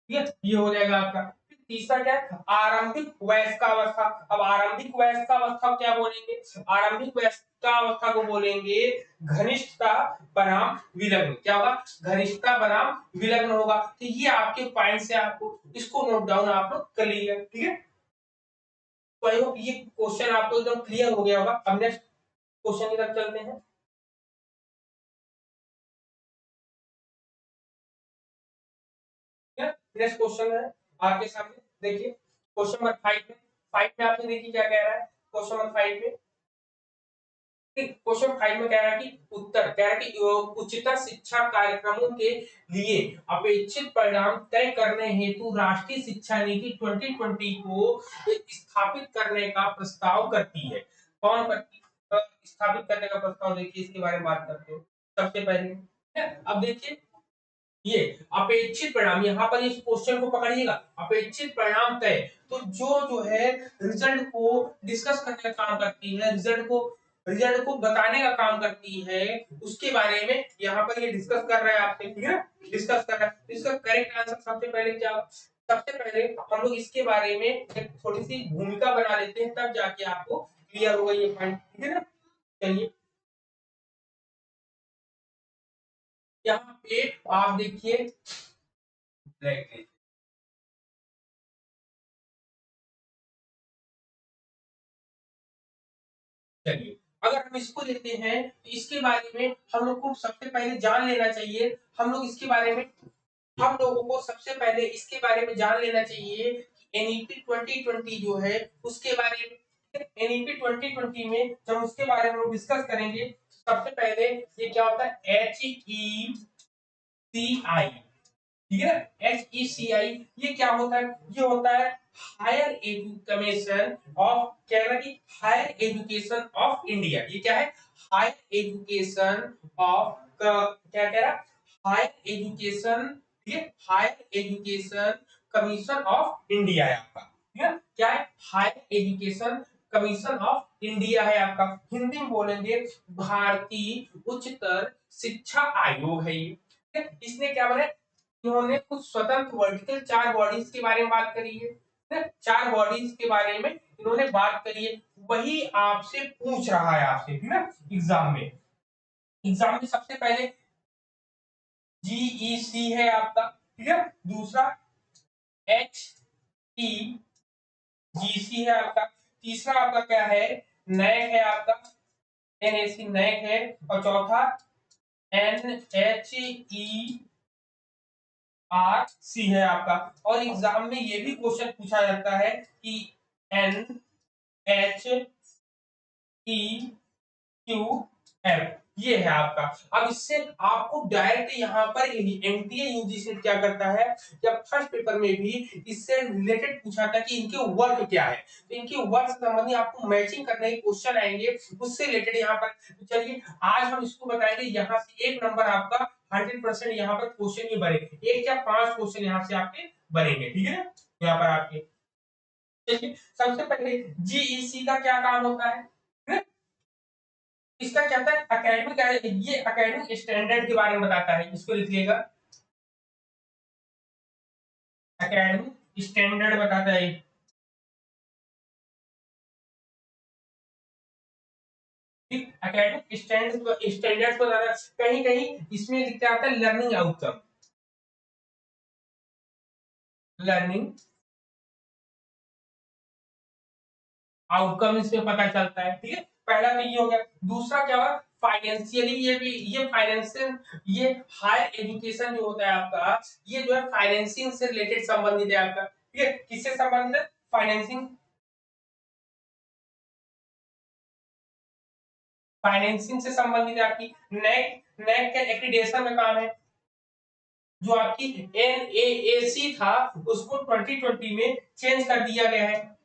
ठीक है, ये हो जाएगा आपका। तीसरा क्या है, आरंभिक वयस्कावस्था। अब आरंभिक वयस्कावस्था क्या बोलेंगे, आरंभिक वयस्कावस्था को बोलेंगे घनिष्ठता बनाम विलग्न। क्या होगा, घनिष्ठता बनाम विलग्न होगा। तो ये आपके पॉइंट्स है, आपको इसको नोट डाउन आप लोग कर लीजिए, ठीक है। तो आई होप ये क्वेश्चन आपको एकदम क्लियर हो गया होगा। अब नेक्स्ट क्वेश्चन की तरफ चलते हैं। नेक्स्ट क्वेश्चन है आपके सामने, देखिए क्वेश्चन नंबर 5 में। 5 में आपने देखिए क्या कह रहा है, क्वेश्चन नंबर 5 में, क्वेश्चन 5 में कह रहा है कि उत्तर कह रहा है कि उच्चतर शिक्षा कार्यक्रमों के लिए अपेक्षित परिणाम तय करने हेतु राष्ट्रीय शिक्षा नीति 2020 को स्थापित करने का प्रस्ताव करती है। कौन करती स्थापित करने का प्रस्ताव, देखिए इसके बारे में बात करते हैं सबसे पहले। अब देखिए ये अपेक्षित परिणाम, यहाँ पर इस क्वेश्चन को पकड़िएगा, अपेक्षित परिणाम तय, तो जो है रिजल्ट को डिस्कस करने का काम करती है, रिजल्ट को बताने का काम करती है, उसके बारे में यहाँ पर ये डिस्कस कर रहा है आपसे, ठीक है, डिस्कस कर रहा है। इसका करेक्ट आंसर सबसे पहले क्या, सबसे पहले हम लोग इसके बारे में एक थोड़ी सी भूमिका बना लेते हैं, तब जाके आपको क्लियर होगा ये पॉइंट, ठीक है ना। चलिए यहाँ पे आप देखिए, चलिए अगर हम इसको लेते हैं तो इसके बारे में हम लोग को सबसे पहले जान लेना चाहिए, हम लोग इसके बारे में, हम लोगों को सबसे पहले इसके बारे में जान लेना चाहिए एनईपी 2020 जो है उसके बारे में। एनईपी 2020 में जब उसके बारे में डिस्कस करेंगे, सबसे पहले ये क्या होता है, HECI, ठीक है ना, HECI ये क्या होता है, ये होता है हायर एजुकेशन ऑफ, क्या है ना कि हायर एजुकेशन ऑफ इंडिया। ये क्या है, हायर एजुकेशन ऑफ, क्या कह रहा, हायर एजुकेशन, ठीक है, higher education commission of India है आपका, ठीक है, क्या है, higher education commission of India है आपका, हिंदी में बोलेंगे भारतीय उच्चतर शिक्षा आयोग है ये, ठीक है। इसने क्या बनाया, इन्होंने कुछ स्वतंत्र वर्टिकल 4 बॉडीज के बारे में बात करी है, 4 बॉडीज के बारे में इन्होंने बात करी है, वही आपसे पूछ रहा है आपसे, ठीक है, एग्जाम में। एग्जाम में सबसे पहले जीईसी है आपका, ठीक है, दूसरा एच ई जीसी है आपका, तीसरा आपका क्या है, नैक है आपका, एनएसी नैक है, और चौथा NHERC है आपका। और एग्जाम में ये भी क्वेश्चन पूछा जाता है कि NHEQF ये है आपका। अब इससे आपको डायरेक्ट यहाँ पर एनटीए यूजीसी क्या करता है, जब फर्स्ट पेपर में भी इससे रिलेटेड पूछा था कि इनके वर्क क्या है, तो इनके वर्क से संबंधित आपको मैचिंग करने के क्वेश्चन आएंगे, उससे रिलेटेड यहाँ पर। तो चलिए आज हम इसको बताएंगे, यहाँ से एक नंबर आपका 100% यहाँ पर क्वेश्चन ये बनेंगे, एक या 5 क्वेश्चन यहाँ से आपके बनेंगे, ठीक है ना, यहाँ पर आपके। चलिए सबसे पहले जीईसी का क्या काम होता है, इसका क्या था, एकेडमिक, ये एकेडमिक स्टैंडर्ड के बारे में बताता है, इसको लिखिएगा, एकेडमिक स्टैंडर्ड बताता है। ठीक, एकेडमिक स्टैंडर्ड को बताता है, कहीं कहीं इसमें लिखा आता है लर्निंग आउटकम, लर्निंग आउटकम इसमें पता चलता है, ठीक है। पहला तो ये हो गया, दूसरा क्या हुआ, फाइनेंशियली, ये भी ये फाइनेंशियल, ये हायर एजुकेशन जो होता है आपका, ये जो है फाइनेंसिंग से रिलेटेड संबंधित है आपका, ठीक है, किससे संबंधित है, फाइनेंसिंग, फाइनेंसिंग से संबंधित है आपकी। नेक नेक का एक्रीडेशन में काम है, जो आपकी NAAC था उसको 2020 में चेंज कर दिया गया है,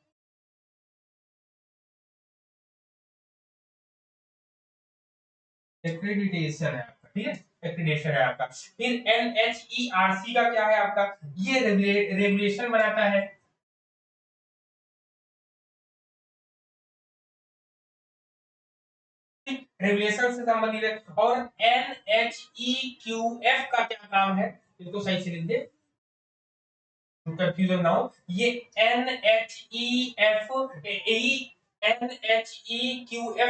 एक्रीडिटेशन है आपका, ठीक है, एक्रीडिटेशन है आपका। फिर NHERC का क्या है आपका, ये रेगुलेशन बनाता है, रेगुलेशन से संबंधित है। और NHEQF का क्या काम है, इसको सही से लिख दे, कंफ्यूजन ना हो, ये NHEFENHEQF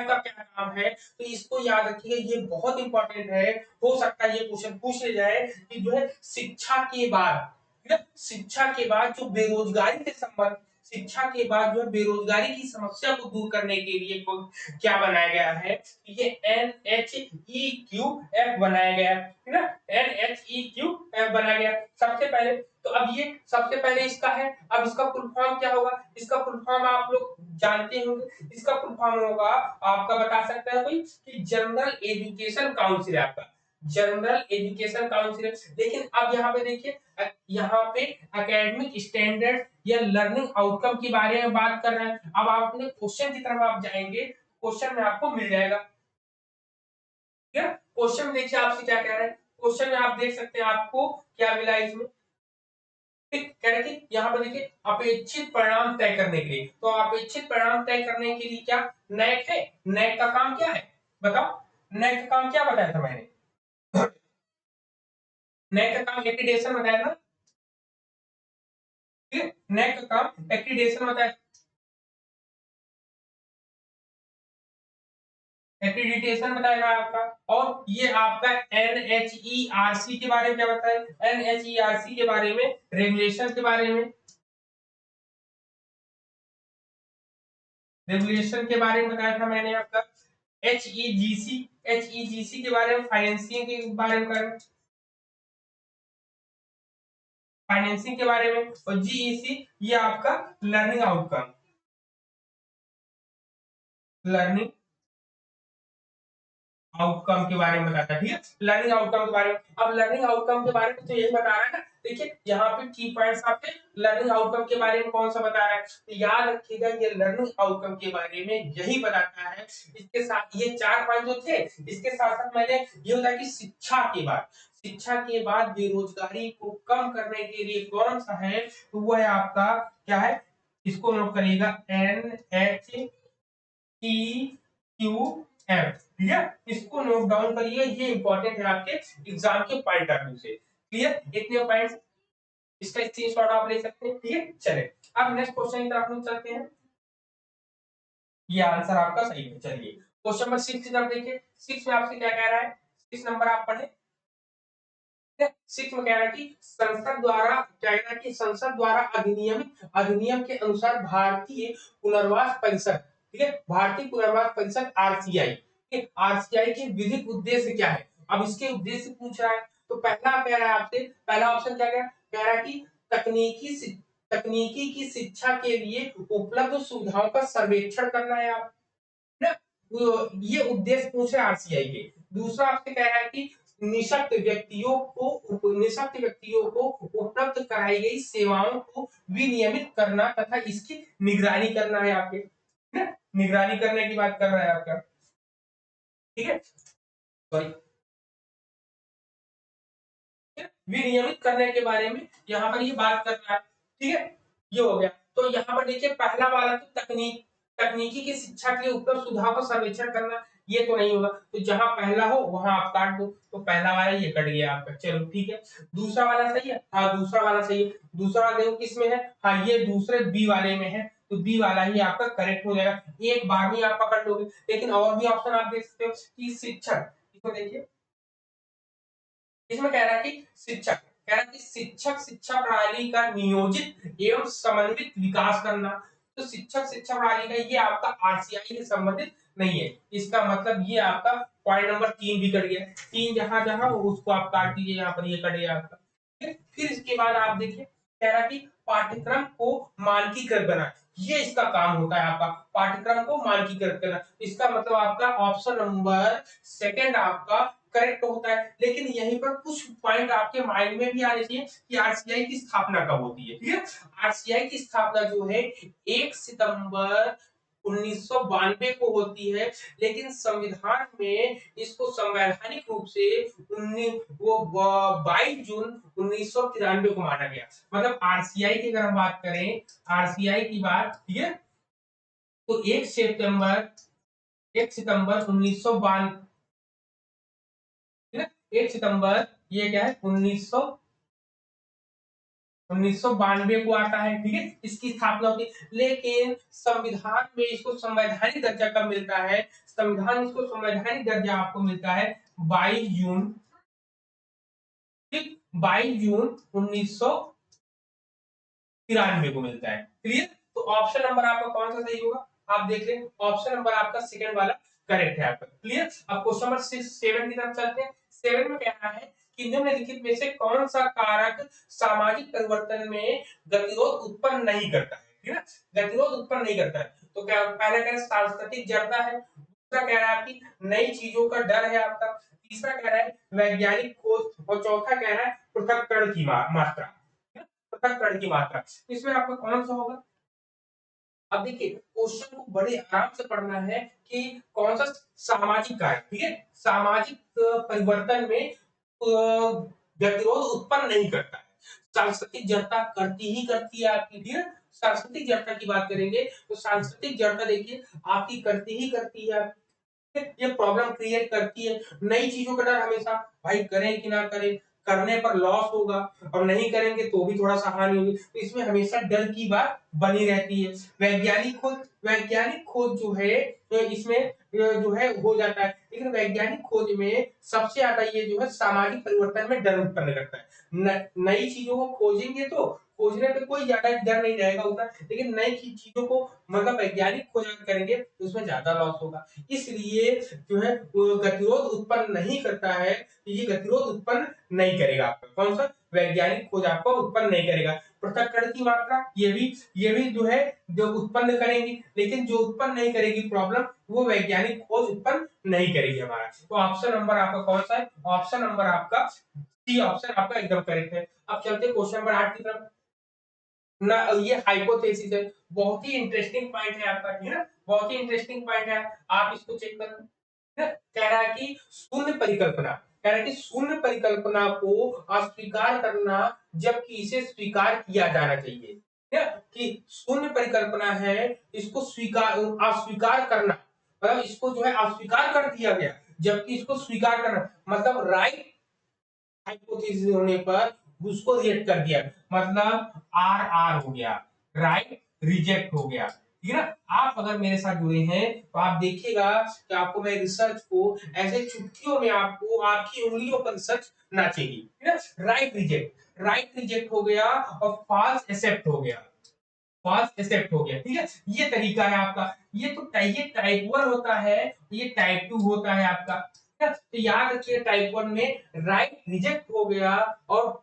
का क्या काम है, तो इसको याद रखिएगा, ये बहुत इंपॉर्टेंट है। हो सकता है ये क्वेश्चन पूछ ले जाए कि जो है शिक्षा के बाद, शिक्षा के बाद जो बेरोजगारी से संबंध, शिक्षा के बाद जो है बेरोजगारी की समस्या को दूर करने के लिए क्या बनाया गया है, ये NHEQF बनाया गया है ना, NHEQF बनाया गया सबसे पहले। तो अब ये सबसे पहले इसका है, अब इसका फुल फॉर्म क्या होगा, इसका फुल फॉर्म आप लोग जानते होंगे, इसका फुल फॉर्म होगा, आपका बता सकता है कोई, कि जनरल एजुकेशन काउंसिल है आपका, जनरल एजुकेशन काउंसिल। लेकिन अब यहाँ पे देखिए, यहाँ पे एकेडमिक स्टैंडर्ड या लर्निंग आउटकम के बारे में बात कर रहे हैं। अब आप अपने क्वेश्चन की तरफ आप जाएंगे, क्वेश्चन में आपको मिल जाएगा, ठीक है। क्वेश्चन में देखिए आपसे क्या कह रहा है, क्वेश्चन में आप देख सकते हैं आपको क्या मिला इसमें, कह रहे कि यहाँ पर देखिए अपेक्षित परिणाम तय करने के लिए, तो अपेक्षित परिणाम तय करने के लिए क्या नैक है, नैक का काम क्या है बताओ, नैक का काम क्या बताया था मैंने, नैक का काम एक्रीडेशन बताया था, ठीक है, नैक का काम एक्रीडेशन बताया, एक्रीडिटेशन बताएगा आपका। और ये आपका NHERC के बारे में क्या बताया, NHERC के बारे में, रेगुलेशन के बारे में, रेगुलेशन के बारे में बताया था मैंने आपका। HEGC, HEGC के बारे में, फाइनेंसिंग के बारे में, फाइनेंसिंग के बारे में। और GEC ये आपका लर्निंग आउटकम, लर्निंग आउटकम के बारे में बताता है, ठीक है, लर्निंग आउटकम के बारे में। अब लर्निंग आउटकम के बारे में तो यही बता रहा है ना, देखिए यहाँ पे की पॉइंट्स आपके लर्निंग आउटकम के बारे में कौन सा बता रहा है, तो याद रखिएगा ये लर्निंग आउटकम के बारे में यही बताता है। इसके साथ ये 4 पॉइंट जो थे, इसके साथ साथ मैंने ये बताया कि शिक्षा के बाद, शिक्षा के बाद बेरोजगारी को कम करने के लिए कौन सा है, तो वो है आपका क्या है, इसको नोट करिएगा, NHEQF, ठीक है, इसको नोट डाउन करिए, ये इंपॉर्टेंट है आपके एग्जाम के पॉइंट ऑफ व्यू से, क्लियर, इतने पॉइंट्स, इसका स्क्रीनशॉट आप ले सकते हैं, ठीक है। चले अब नेक्स्ट क्वेश्चन की तरफ हम चलते हैं, ये आंसर आपका सही है। चलिए क्वेश्चन नंबर 6 की तरफ देखिए, 6 में आपसे क्या कह रहा है, 6 नंबर आप पढ़े, 6 में कह रहा है कि संसद द्वारा, क्या कह रहा है कि संसद द्वारा अधिनियम के अनुसार भारतीय पुनर्वास परिषद, ठीक है, भारतीय पुनर्वास परिषद RCI, RCI के विधिक उद्देश्य क्या है, अब इसके उद्देश्य पूछ रहा है। तो पहला कह रहा है आपसे, पहला ऑप्शन क्या कह रहा है कि तकनीकी की शिक्षा के लिए उपलब्ध सुविधाओं का सर्वेक्षण करना है आप ना, ये उद्देश्य पूछ रहे RCI के। दूसरा आपसे कह रहा है कि निःशक्त व्यक्तियों को उपलब्ध कराई गई सेवाओं को विनियमित करना तथा इसकी निगरानी करना है आपके, है ना? निगरानी करने की बात कर रहा है आपका, ठीक है, सॉरी, विनियमित करने के बारे में यहाँ पर ये बात कर रहा है, ठीक है, ये हो गया। तो यहाँ पर देखिए पहला वाला तो तकनीकी की शिक्षा के लिए उपलब्ध सुविधाओं का सर्वेक्षण करना, ये तो नहीं होगा, तो जहां पहला हो वहां आप काट दो, तो पहला वाला ये कट गया आपका, चलो ठीक है। दूसरा वाला सही है, हाँ दूसरा वाला सही है, दूसरा वाला देखो किसमें है, हाँ ये दूसरे बी वाले में है, तो बी वाला ही आपका करेक्ट हो जाएगा, एक बार में आप पकड़ लोगे। लेकिन और भी ऑप्शन आप देख सकते हो कि शिक्षक, इसको देखिए, इसमें कह रहा है कि शिक्षक, कह रहा है कि शिक्षक शिक्षा प्रणाली का नियोजित एवं समन्वित विकास करना, तो शिक्षक शिक्षा प्रणाली का ये आपका RCI से संबंधित नहीं है, इसका मतलब ये आपका पॉइंट नंबर 3 भी कट गया, 3 जहां जहां उसको आप काट दीजिए, यहाँ पर ये कट गया आपका। फिर इसके बाद आप देखिए, कह रहा कि पाठ्यक्रम को मानकीकृत बना, ये इसका काम होता है आपका, पाठ्यक्रम को मानकीकृत करना, इसका मतलब आपका ऑप्शन नंबर सेकंड आपका करेक्ट होता है। लेकिन यहीं पर कुछ पॉइंट आपके माइंड में भी आने चाहिए कि RCI की स्थापना कब होती है, ठीक है, RCI की स्थापना जो है 1 सितंबर 1992 को होती है, लेकिन संविधान में इसको संवैधानिक रूप से 22 जून 1993 को माना गया। मतलब RCI की अगर हम बात करें, RCI की बात, ठीक है, तो 1 सितंबर 1992, 1 सितंबर ये क्या है 1992 1992 को आता है, ठीक है, इसकी स्थापना होती है। लेकिन संविधान में इसको संवैधानिक दर्जा कब मिलता है? इसको संवैधानिक दर्जा आपको मिलता है 22 जून, ठीक, 22 जून 1993 को मिलता है। क्लियर? तो ऑप्शन नंबर आपका कौन सा सही होगा? आप देख लें, ऑप्शन नंबर आपका सेकंड वाला करेक्ट है आपका। क्लियर? अब क्वेश्चन नंबर 7 की तरफ चलते हैं। 7 में कहना है कि निम्नलिखित में से कौन सा कारक सामाजिक परिवर्तन में गतिरोध उत्पन्न नहीं करता है? ठीक है, गतिरोध उत्पन्न नहीं करता है। तो क्या पहला कह रहा है सांस्कृतिक जड़ता है, दूसरा कह रहा है आपकी नई चीजों का डर है आपका, तीसरा कह रहा है वैज्ञानिक खोज, और चौथा कह रहा है पृथक्करण की मात्रा, पृथक्करण की मात्रा। इसमें आपका कौन सा होगा? अब देखिए क्वेश्चन को बड़े आराम से पढ़ना है कि कौन सा सामाजिक कार्य, ठीक है, सामाजिक परिवर्तन में गतिरोध उत्पन्न नहीं करता है। सांस्कृतिक जड़ता करती ही करती है आपकी, ठीक है, सांस्कृतिक जड़ता की बात करेंगे तो सांस्कृतिक जड़ता देखिए आपकी करती ही करती है, ये प्रॉब्लम क्रिएट करती है। नई चीजों का डर हमेशा, भाई करें कि ना करें, करने पर लॉस होगा और नहीं करेंगे तो भी थोड़ा सा हानि होगी, तो इसमें हमेशा डर की बात बनी रहती है। वैज्ञानिक खोज जो है तो इसमें जो है हो जाता है, लेकिन वैज्ञानिक खोज में सबसे ज्यादा ये जो है सामाजिक परिवर्तन में डर उत्पन्न करता है। नई चीजों को खोजेंगे तो खोजने पे कोई ज्यादा डर नहीं रहेगा उतना, लेकिन नई चीजों को मतलब वैज्ञानिक खोज करेंगे तो उसमें ज्यादा लॉस होगा। इसलिए जो है वो गतिरोध उत्पन्न नहीं करता है, ये गतिरोध उत्पन्न नहीं करेगा आपका। कौन सा? वैज्ञानिक खोज आपको उत्पन्न नहीं करेगा। पृथक्करण की मात्रा ये भी जो है जो उत्पन्न करेंगी, लेकिन जो उत्पन्न नहीं करेगी प्रॉब्लम वो वैज्ञानिक खोज उत्पन्न नहीं करेगी हमारा। तो ऑप्शन नंबर आपका कौन सा है? ऑप्शन नंबर आपका सी ऑप्शन आपका एकदम करेक्ट है। अब चलते क्वेश्चन नंबर 8 की तरफ ना। ये हाइपोथेसिस है, बहुत ही इंटरेस्टिंग पॉइंट है आपका, ठीक है ना, बहुत ही इंटरेस्टिंग पॉइंट है, आप इसको चेक करना। कह रहा है कि शून्य परिकल्पना, कह रहा है कि शून्य परिकल्पना को अस्वीकार करना जबकि इसे स्वीकार किया जाना चाहिए, है कि शून्य परिकल्पना है, इसको स्वीकार अस्वीकार करना, मतलब इसको जो है अस्वीकार कर दिया गया जबकि इसको स्वीकार करना, मतलब राइट हाइपोथेसिस होने पर उसको रिजेक्ट कर दिया, मतलब आर आर हो गया, राइट रिजेक्ट हो गया, ठीक है ना। आप अगर मेरे साथ जुड़े हैं तो आप देखिएगा कि आपको मैं रिसर्च को ऐसे चुटकियों में आपको आपकी उंगलियों पर रिसर्च नाचेगी, ठीक है। राइट रिजेक्ट हो गया और फॉल्स एक्सेप्ट हो गया, फॉल्स एक्सेप्ट हो गया, ठीक है। ये तरीका है आपका। ये टाइप 1 होता है, ये टाइप 2 होता है आपका, ठीक है? तो याद रखिए टाइप 1 में राइट रिजेक्ट हो गया और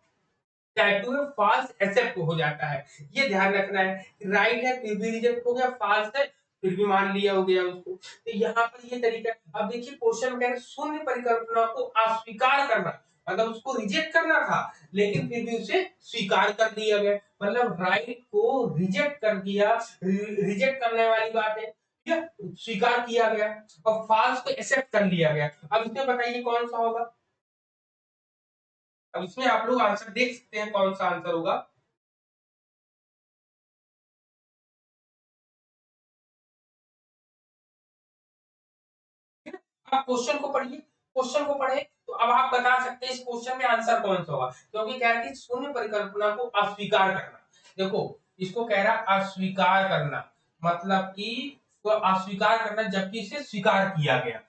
टाइप 2 में फॉल्स एक्सेप्ट हो जाता है। ये ध्यान रखना है, राइट है फिर भी रिजेक्ट हो गया, फॉल्स है फिर भी मान लिया हो गया उसको। तो यहाँ पर ये तरीका। अब देखिए क्वेश्चन में कह रहे हैं शून्य परिकल्पना को अस्वीकार करना, मतलब उसको रिजेक्ट करना था लेकिन फिर भी उसे स्वीकार कर दिया गया, मतलब राइट को रिजेक्ट कर दिया, रिजेक्ट करने वाली बात है, ठीक है, स्वीकार किया गया और फॉल्स को एक्सेप्ट कर लिया गया। अब इसमें बताइए कौन सा होगा? अब इसमें आप लोग आंसर देख सकते हैं कौन सा आंसर होगा। आप क्वेश्चन को पढ़िए, क्वेश्चन को पढ़े तो अब आप बता सकते हैं इस क्वेश्चन में आंसर कौन सा होगा, क्योंकि कह रहा है कि शून्य परिकल्पना को अस्वीकार करना। देखो इसको कह रहा है अस्वीकार करना, मतलब कि तो अस्वीकार करना जबकि इसे स्वीकार किया गया।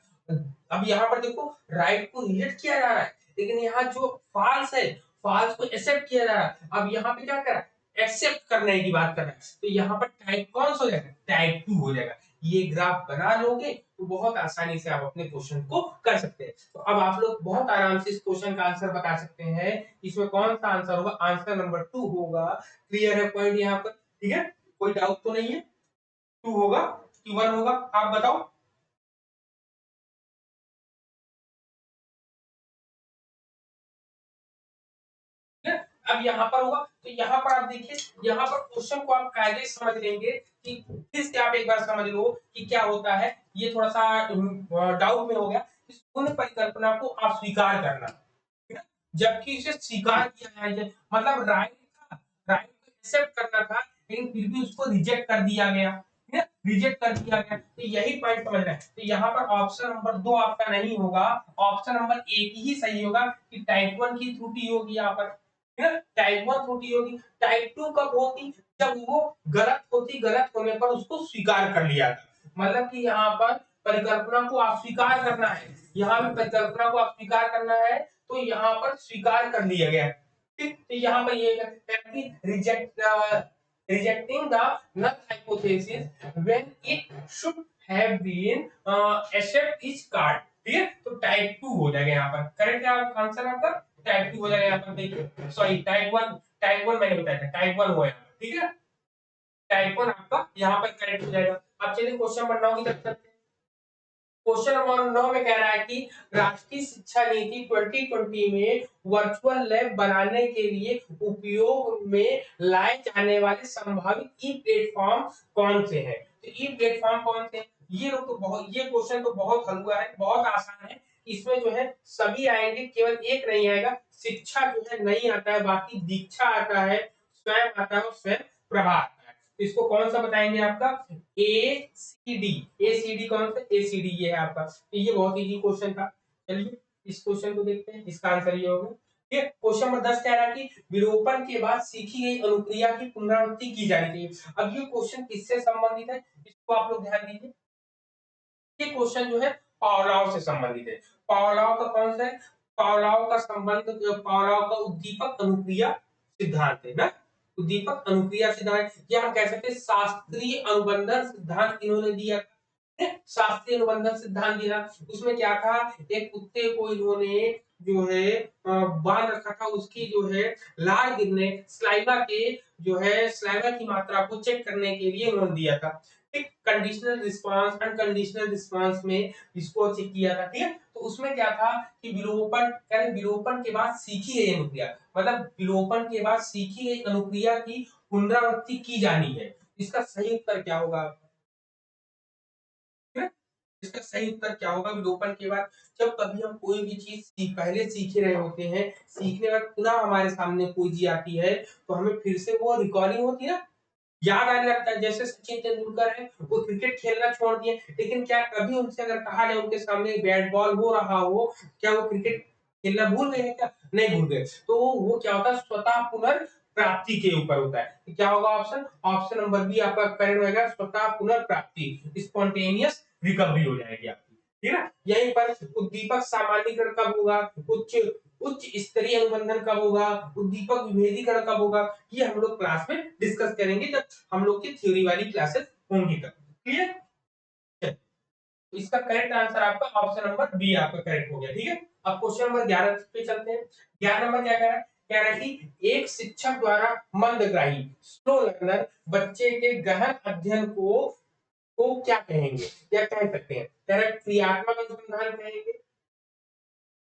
अब यहाँ पर देखो राइट को रिजेक्ट किया जा रहा है, लेकिन यहाँ जो फॉल्स है फॉल्स को एक्सेप्ट किया जा रहा है। अब यहाँ पे क्या कर रहा है? एक्सेप्ट करने की बात कर रहा है, तो यहाँ पर टाइप कौन सा हो जाएगा? टाइप 2 हो जाएगा। ये ग्राफ बना लोगे तो बहुत आसानी से आप अपने क्वेश्चन को कर सकते हैं। तो अब आप लोग बहुत आराम से इस क्वेश्चन का आंसर बता सकते हैं, इसमें कौन सा आंसर होगा? आंसर नंबर 2 होगा। क्लियर है पॉइंट यहाँ पर? ठीक है, कोई डाउट तो नहीं है? 2 होगा कि 1 होगा, आप बताओ। ठीक है? अब यहाँ पर होगा तो यहाँ पर आप देखिए, यहाँ पर क्वेश्चन को आप कायदे से समझ लेंगे कि फिर से आप एक बार समझ लो कि क्या होता है। ये थोड़ा सा डाउट में हो गया। इस पूर्ण परिकल्पना को अस्वीकार करना, ठीक है? जबकि इसे स्वीकार किया जाना चाहिए, मतलब राइट था, राइट को एक्सेप्ट करना था लेकिन फिर भी उसको रिजेक्ट कर दिया गया, ठीक है, रिजेक्ट कर दिया गया। तो यही पॉइंट समझना है। तो यहाँ पर ऑप्शन नंबर 2 आपका नहीं होगा, ऑप्शन नंबर 1 ही सही होगा कि टाइप 1 की त्रुटि होगी यहाँ पर। है ना। टाइप 1 त्रुटि होगी। टाइप 2 कब होती, जब वो गलत होती, गलत होने पर उसको स्वीकार कर लिया था। मतलब कि यहाँ पर परिकल्पना को अस्वीकार करना है, यहाँ पे परिकल्पना को अस्वीकार करना है, तो यहाँ पर स्वीकार कर लिया गया। ठीक, तो यहाँ पर ये rejecting the null hypothesis when it should have been accept is card। ठीक है, तो टाइप 2 हो जाएगा यहाँ पर। करेक्ट है आपका आंसर, आपका टाइप 2 हो जाएगा यहाँ पर। देखिए सॉरी टाइप 1, टाइप 1 मैंने बताया था, टाइप 1 हुआ यहाँ पर। ठीक है, टाइप 1 आपका यहाँ पर करेक्ट हो जाएगा। अब चलिए क्वेश्चन नंबर 9 की तरफ चलते हैं। क्वेश्चन नंबर 9 में कह रहा है कि राष्ट्रीय शिक्षा नीति 2020 में वर्चुअल लैब बनाने के लिए उपयोग में लाए जाने वाले संभावित ई प्लेटफॉर्म कौन से हैं। तो ई प्लेटफॉर्म कौन से हैं, ये लोग तो बहुत, ये क्वेश्चन तो बहुत हल्का है, बहुत आसान है। इसमें जो है सभी आएंगे, केवल एक नहीं आएगा। शिक्षा जो है नहीं आता है, बाकी दीक्षा आता है, स्वयं आता है और स्वयं प्रभा आता है। तो इसको कौन सा बताएंगे, आपका एसीडी। एसीडी कौन सा, एसीडी ये है आपका। तो ये बहुत इजी क्वेश्चन था। चलिए इस क्वेश्चन को देखते हैं, इसका आंसर ये होगा। ये क्वेश्चन नंबर 10 कह रहा है कि विलोपन के बाद सीखी गई अनुक्रिया की पुनरावृत्ति की जानी चाहिए। अब ये क्वेश्चन किससे संबंधित है, इसको आप लोग ध्यान दीजिए। ये क्वेश्चन जो है पावलोव से संबंधित है। पावलोव का कौन सा है, पावलोव का संबंध, पावलोव का उद्दीपक अनुक्रिया सिद्धांत है ना। उद्दीपक अनुक्रिया सिद्धांत, या हम कह सकते हैं शास्त्रीय अनुबंधन सिद्धांत इन्होंने दिया। शास्त्रीय अनुबंधन सिद्धांत दिया, उसमें क्या था, एक कुत्ते को इन्होंने जो है बांध रखा था, उसकी जो है लार गिरने, स्लाइवा के जो है स्लाइवा की मात्रा को चेक करने के लिए इन्होंने दिया था। ठीक, कंडीशनल रिस्पांस, अनकंडीशनल रिस्पांस में इसको चेक किया था। ठीक है, तो उसमें क्या था कि विलोपन, यानी विलोपन के बाद सीखी गई अनुक्रिया, मतलब विलोपन के बाद सीखी गई अनुक्रिया की पुनरावृत्ति की जानी है। इसका सही उत्तर क्या होगा, है? इसका सही उत्तर क्या होगा, विलोपन के बाद जब कभी हम कोई भी चीज पहले सीख रहे होते हैं, सीखने के बाद पुनः हमारे सामने कोई चीज आती है, तो हमें फिर से वो रिकॉर्डिंग होती है ना, याद आने लगता है। जैसे सचिन तेंदुलकर है, वो क्रिकेट खेलना छोड़ दिए, लेकिन क्या कभी उनसे अगर कहा जाए उनके सामने बैट बॉल हो रहा हो, क्या वो क्रिकेट खेलना भूल गए हैं क्या, नहीं भूल गए। तो वो क्या होता है, स्वतः पुनर्प्राप्ति के ऊपर होता है। तो क्या होगा ऑप्शन, ऑप्शन नंबर बी आपका करेक्ट होगा, स्वतः पुनर्प्राप्ति, स्पॉन्टेनियस रिकवरी हो जाएगी आपकी। ठीक है ना। यहीं पर उद्दीपक सामान्यीकरण कब होगा, उच्च उच्च स्तरीय अनुबंधन कब होगा, उद्दीपक विभेदीकरण कब होगा, ये हम लोग क्लास में डिस्कस करेंगे जब हम लोग की थ्योरी वाली क्लासेस होंगी तब। क्लियर, इसका करेक्ट आंसर आपका ऑप्शन नंबर बी आपका करेक्ट हो गया। ठीक है, अब क्वेश्चन नंबर 11 पे चलते हैं। 11 नंबर क्या कह रहा है, कह रहा है कि एक शिक्षक द्वारा मंदग्राही स्लो लर्नर बच्चे के गहन अध्ययन को क्या कहेंगे, या कह सकते हैं, कह रहा है क्रियात्मक अनुसंधान कहेंगे,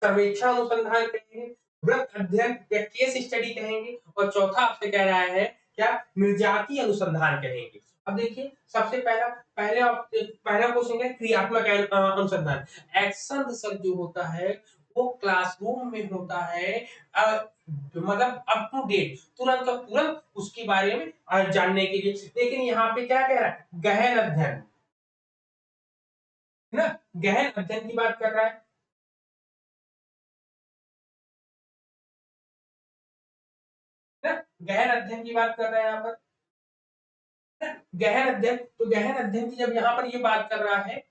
सर्वेक्षण अनुसंधान कहेंगे, वृत्त अध्ययन या केस स्टडी कहेंगे, और चौथा आपसे कह रहा है क्या, निर्जातीय अनुसंधान कहेंगे। अब देखिए सबसे पहला क्वेश्चन है क्रियात्मक अनुसंधान। एक्शन रिसर्च जो होता है वो क्लासरूम में होता है, मतलब अप टू डेट, तुरंत का तुरंत उसके बारे में जानने के लिए। लेकिन यहाँ पे क्या कह रहा है, गहन अध्ययन, है ना, गहन अध्ययन की बात कर रहा है ना, गहन अध्ययन की बात कर रहा है यहाँ पर, है ना? गहन अध्ययन, तो गहन अध्ययन की जब यहाँ पर ये बात कर रहा है,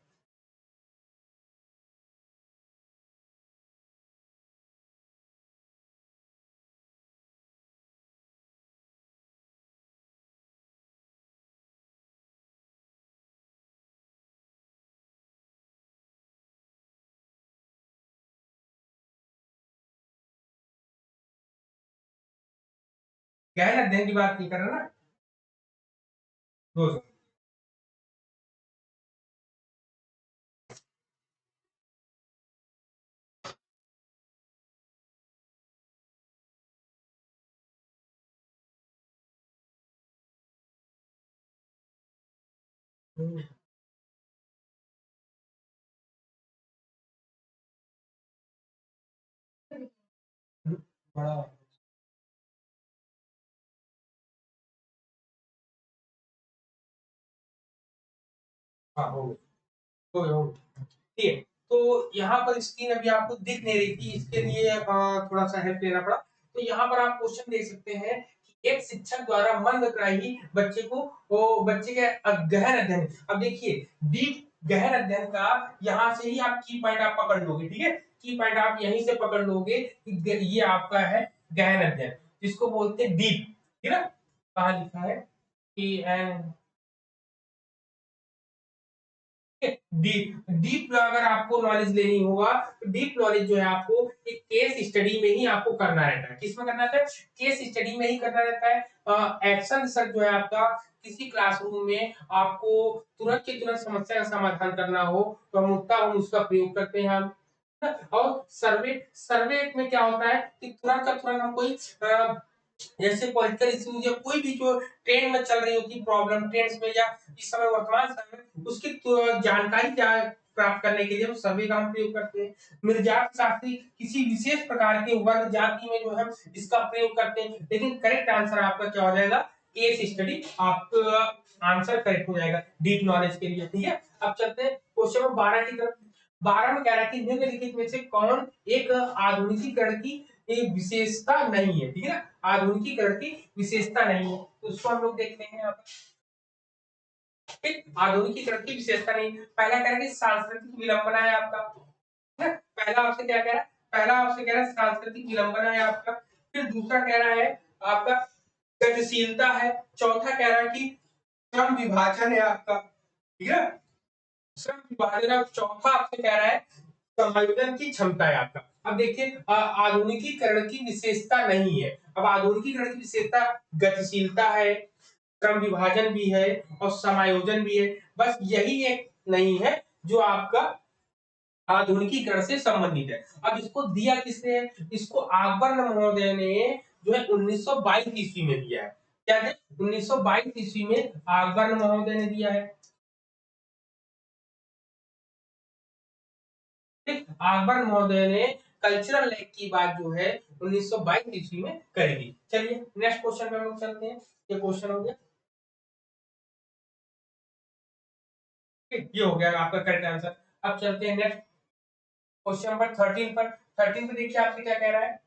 गहन अध्ययन की बात नहीं कर रहा ना दोस्तों। बड़ा, हाँ हो गया। ठीक है, तो यहाँ पर स्क्रीन अभी आपको दिख नहीं रही थी, इसके लिए थोड़ा सा हेल्प लेना पड़ा। तो यहाँ पर आप क्वेश्चन देख सकते हैं कि एक शिक्षक द्वारा मंदग्राही बच्चे को वो बच्चे के गहन अध्ययन, अब देखिए डीप गहन अध्ययन का यहाँ से ही आप की पॉइंट आप पकड़ लोगे, ठीक है, की पॉइंट आप यहीं से पकड़ लोगे कि ये आपका है गहन अध्ययन, जिसको बोलते हैं डीप, ठीक है ना, कहाँ लिखा है कि एन डीप डीप अगर आपको नॉलेज लेनी होगा तो डीप नॉलेज जो है आपको एक केस स्टडी में ही आपको करना रहता है, किसमें करना रहता है, केस स्टडी में ही करना रहता है। एक्शन रिसर्च जो है आपका किसी क्लासरूम में आपको तुरंत के तुरंत समस्या का समाधान करना हो तो हम उसका प्रयोग करते हैं हम। और सर्वे सर्वे में क्या होता है कि तुरंत का तुरंत हम कोई जैसे पॉलिटिकल इश्यूज या कोई भी जो ट्रेंड में चल रही होती प्रॉब्लम ट्रेंड्स में या इस समय वर्तमान समय में उसकी जानकारी क्या प्राप्त करने के लिए हम सर्वे का हम प्रयोग करते हैं। निर्जात शास्त्री किसी विशेष प्रकार के वर्ग जाति में जो है इसका प्रयोग करते हैं, लेकिन करेक्ट आंसर आपका क्या हो जाएगा, केस स्टडी, आपका आंसर करेक्ट हो जाएगा डीप नॉलेज के लिए, ठीक है। अब चलते हैं क्वेश्चन नंबर 12 की तरफ। 12 में कह रहा है कि निम्नलिखित में से कौन एक आधुनिकीकरण की एक विशेषता नहीं है, ठीक है ना, आधुनिकीकरण की विशेषता नहीं है, तो उसको हम लोग देखते हैं यहाँ पर। आधुनिकीकरण की विशेषता नहीं, पहला कह रहा है कि सांस्कृतिक विलंबना है आपका, है? पहला आपसे क्या कह रहा है, पहला आपसे कह रहा है सांस्कृतिक विलंबना है आपका, फिर दूसरा कह रहा है आपका गतिशीलता है, चौथा कह रहा है कि श्रम विभाजन है आपका, ठीक है, श्रम विभाजन है, चौथा आपसे कह रहा है समायोजन की क्षमता है आपका। अब देखिए आधुनिकीकरण की विशेषता नहीं है, अब आधुनिकीकरण की विशेषता गतिशीलता है, श्रम विभाजन भी है और समायोजन भी है, बस यही एक नहीं है जो आपका आधुनिकीकरण से संबंधित है। अब इसको दिया किसने है, इसको अकबर महोदय ने जो है 1922 ईस्वी में दिया है, क्या है 1922 ईस्वी में अकबर महोदय ने दिया है, अकबर महोदय ने कल्चरल लैग की बात जो है 1922 ईस्वी में करी थी। चलिए नेक्स्ट क्वेश्चन पे हम लोग चलते हैं, ये क्वेश्चन हो गया, ये हो गया आपका करेक्ट आंसर। अब चलते हैं नेक्स्ट क्वेश्चन नंबर 13 पर। 13 पे देखिए आपसे क्या कह रहा है,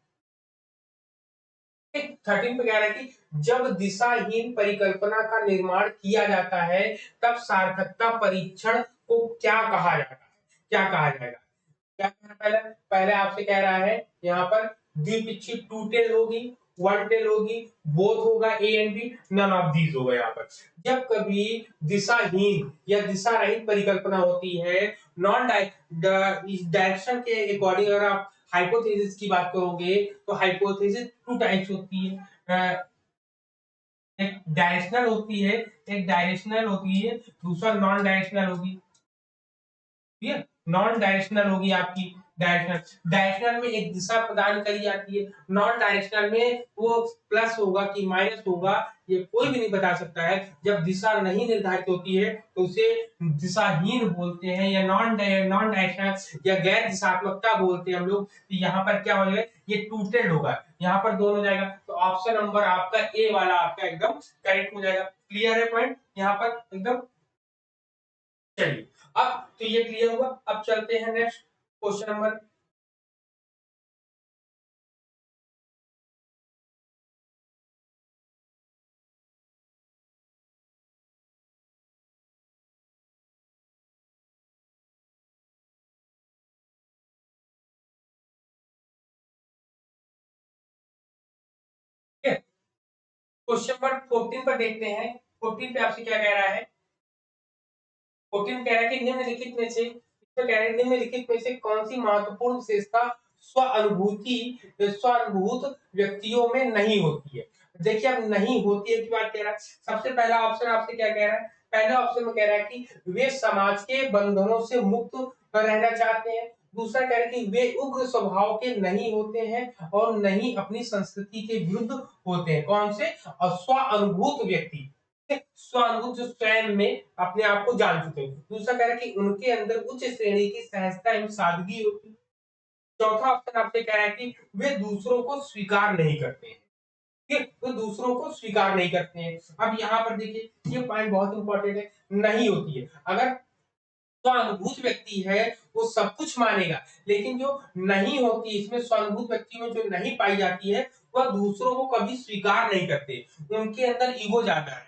13 पे कह रहा है कि जब दिशाहीन परिकल्पना का निर्माण किया जाता है तब सार्थकता परीक्षण को क्या कहा जाता है, क्या कहा जाएगा, क्या कहना, पहले पहले आपसे कह रहा है यहाँ पर द्विपिच्छित टू टेल होगी, वन टेल होगी, बोथ होगा A and B, none of these होगा। यहाँ पर जब कभी दिशाहीन या दिशा रहित परिकल्पना होती है, नॉन डायरेक्शन के अकॉर्डिंग अगर आप हाइपोथेसिस की बात करोगे तो हाइपोथेसिस टू टाइप्स होती है, एक डायरेक्शनल होती है, एक डायरेक्शनल होती है, दूसरा नॉन डायरेक्शनल होगी, ठीक है, नॉन डायरेक्शनल होगी आपकी, डायरेक्शनल डायरेक्शनल में एक दिशा प्रदान करी जाती है, नॉन डायरेक्शनल में वो प्लस होगा कि माइनस होगा ये कोई भी नहीं बता सकता है। जब दिशा नहीं निर्धारित होती है तो उसे दिशाहीन बोलते हैं या नॉन डायरेक्शनल या गैर दिशात्मकता बोलते हैं हम लोग। तो यहाँ पर क्या हो जाएगा, ये टूटेड होगा, यहाँ पर दोनों हो जाएगा, तो ऑप्शन नंबर आपका ए वाला आपका एकदम करेक्ट हो जाएगा। क्लियर है पॉइंट यहाँ पर एकदम। चलिए अब तो ये क्लियर हुआ, अब चलते हैं next question number. Question number 14 पर देखते हैं, 14 पे आपसे क्या कह रहा है, 14 कह रहा है कि निम्नलिखित में से, इसमें कह रहा है निम्नलिखित में से कौन सी महत्वपूर्ण विशेषता स्वानुभूत व्यक्तियों में नहीं होती है। देखिए अब नहीं होती है की बात कह रहा है, सबसे पहला ऑप्शन आपसे क्या कह रहा है, पहले ऑप्शन में कह रहा है कि वे समाज के बंधनों से मुक्त रहना चाहते हैं, दूसरा कह रहा है कि वे उग्र स्वभाव के नहीं होते हैं और नहीं अपनी संस्कृति के विरुद्ध होते हैं, कौन से, और स्वानुभूत व्यक्ति, स्वानुभूत जो स्वयं में अपने आप को जान चुके हैं, दूसरा कह रहा है कि उनके अंदर उच्च श्रेणी की सहजता एवं सादगी होती है, चौथा ऑप्शन आपसे कह रहा है कि वे दूसरों को स्वीकार नहीं करते हैं, ठीक है, तो दूसरों को स्वीकार नहीं करते हैं। अब यहाँ पर देखिए ये पॉइंट बहुत इंपॉर्टेंट है, नहीं होती है, अगर स्वानुभूत व्यक्ति है वो सब कुछ मानेगा, लेकिन जो नहीं होती इसमें स्वानुभूत व्यक्ति में जो नहीं पाई जाती है वह दूसरों को कभी स्वीकार नहीं करते, उनके अंदर ईगो ज्यादा रहता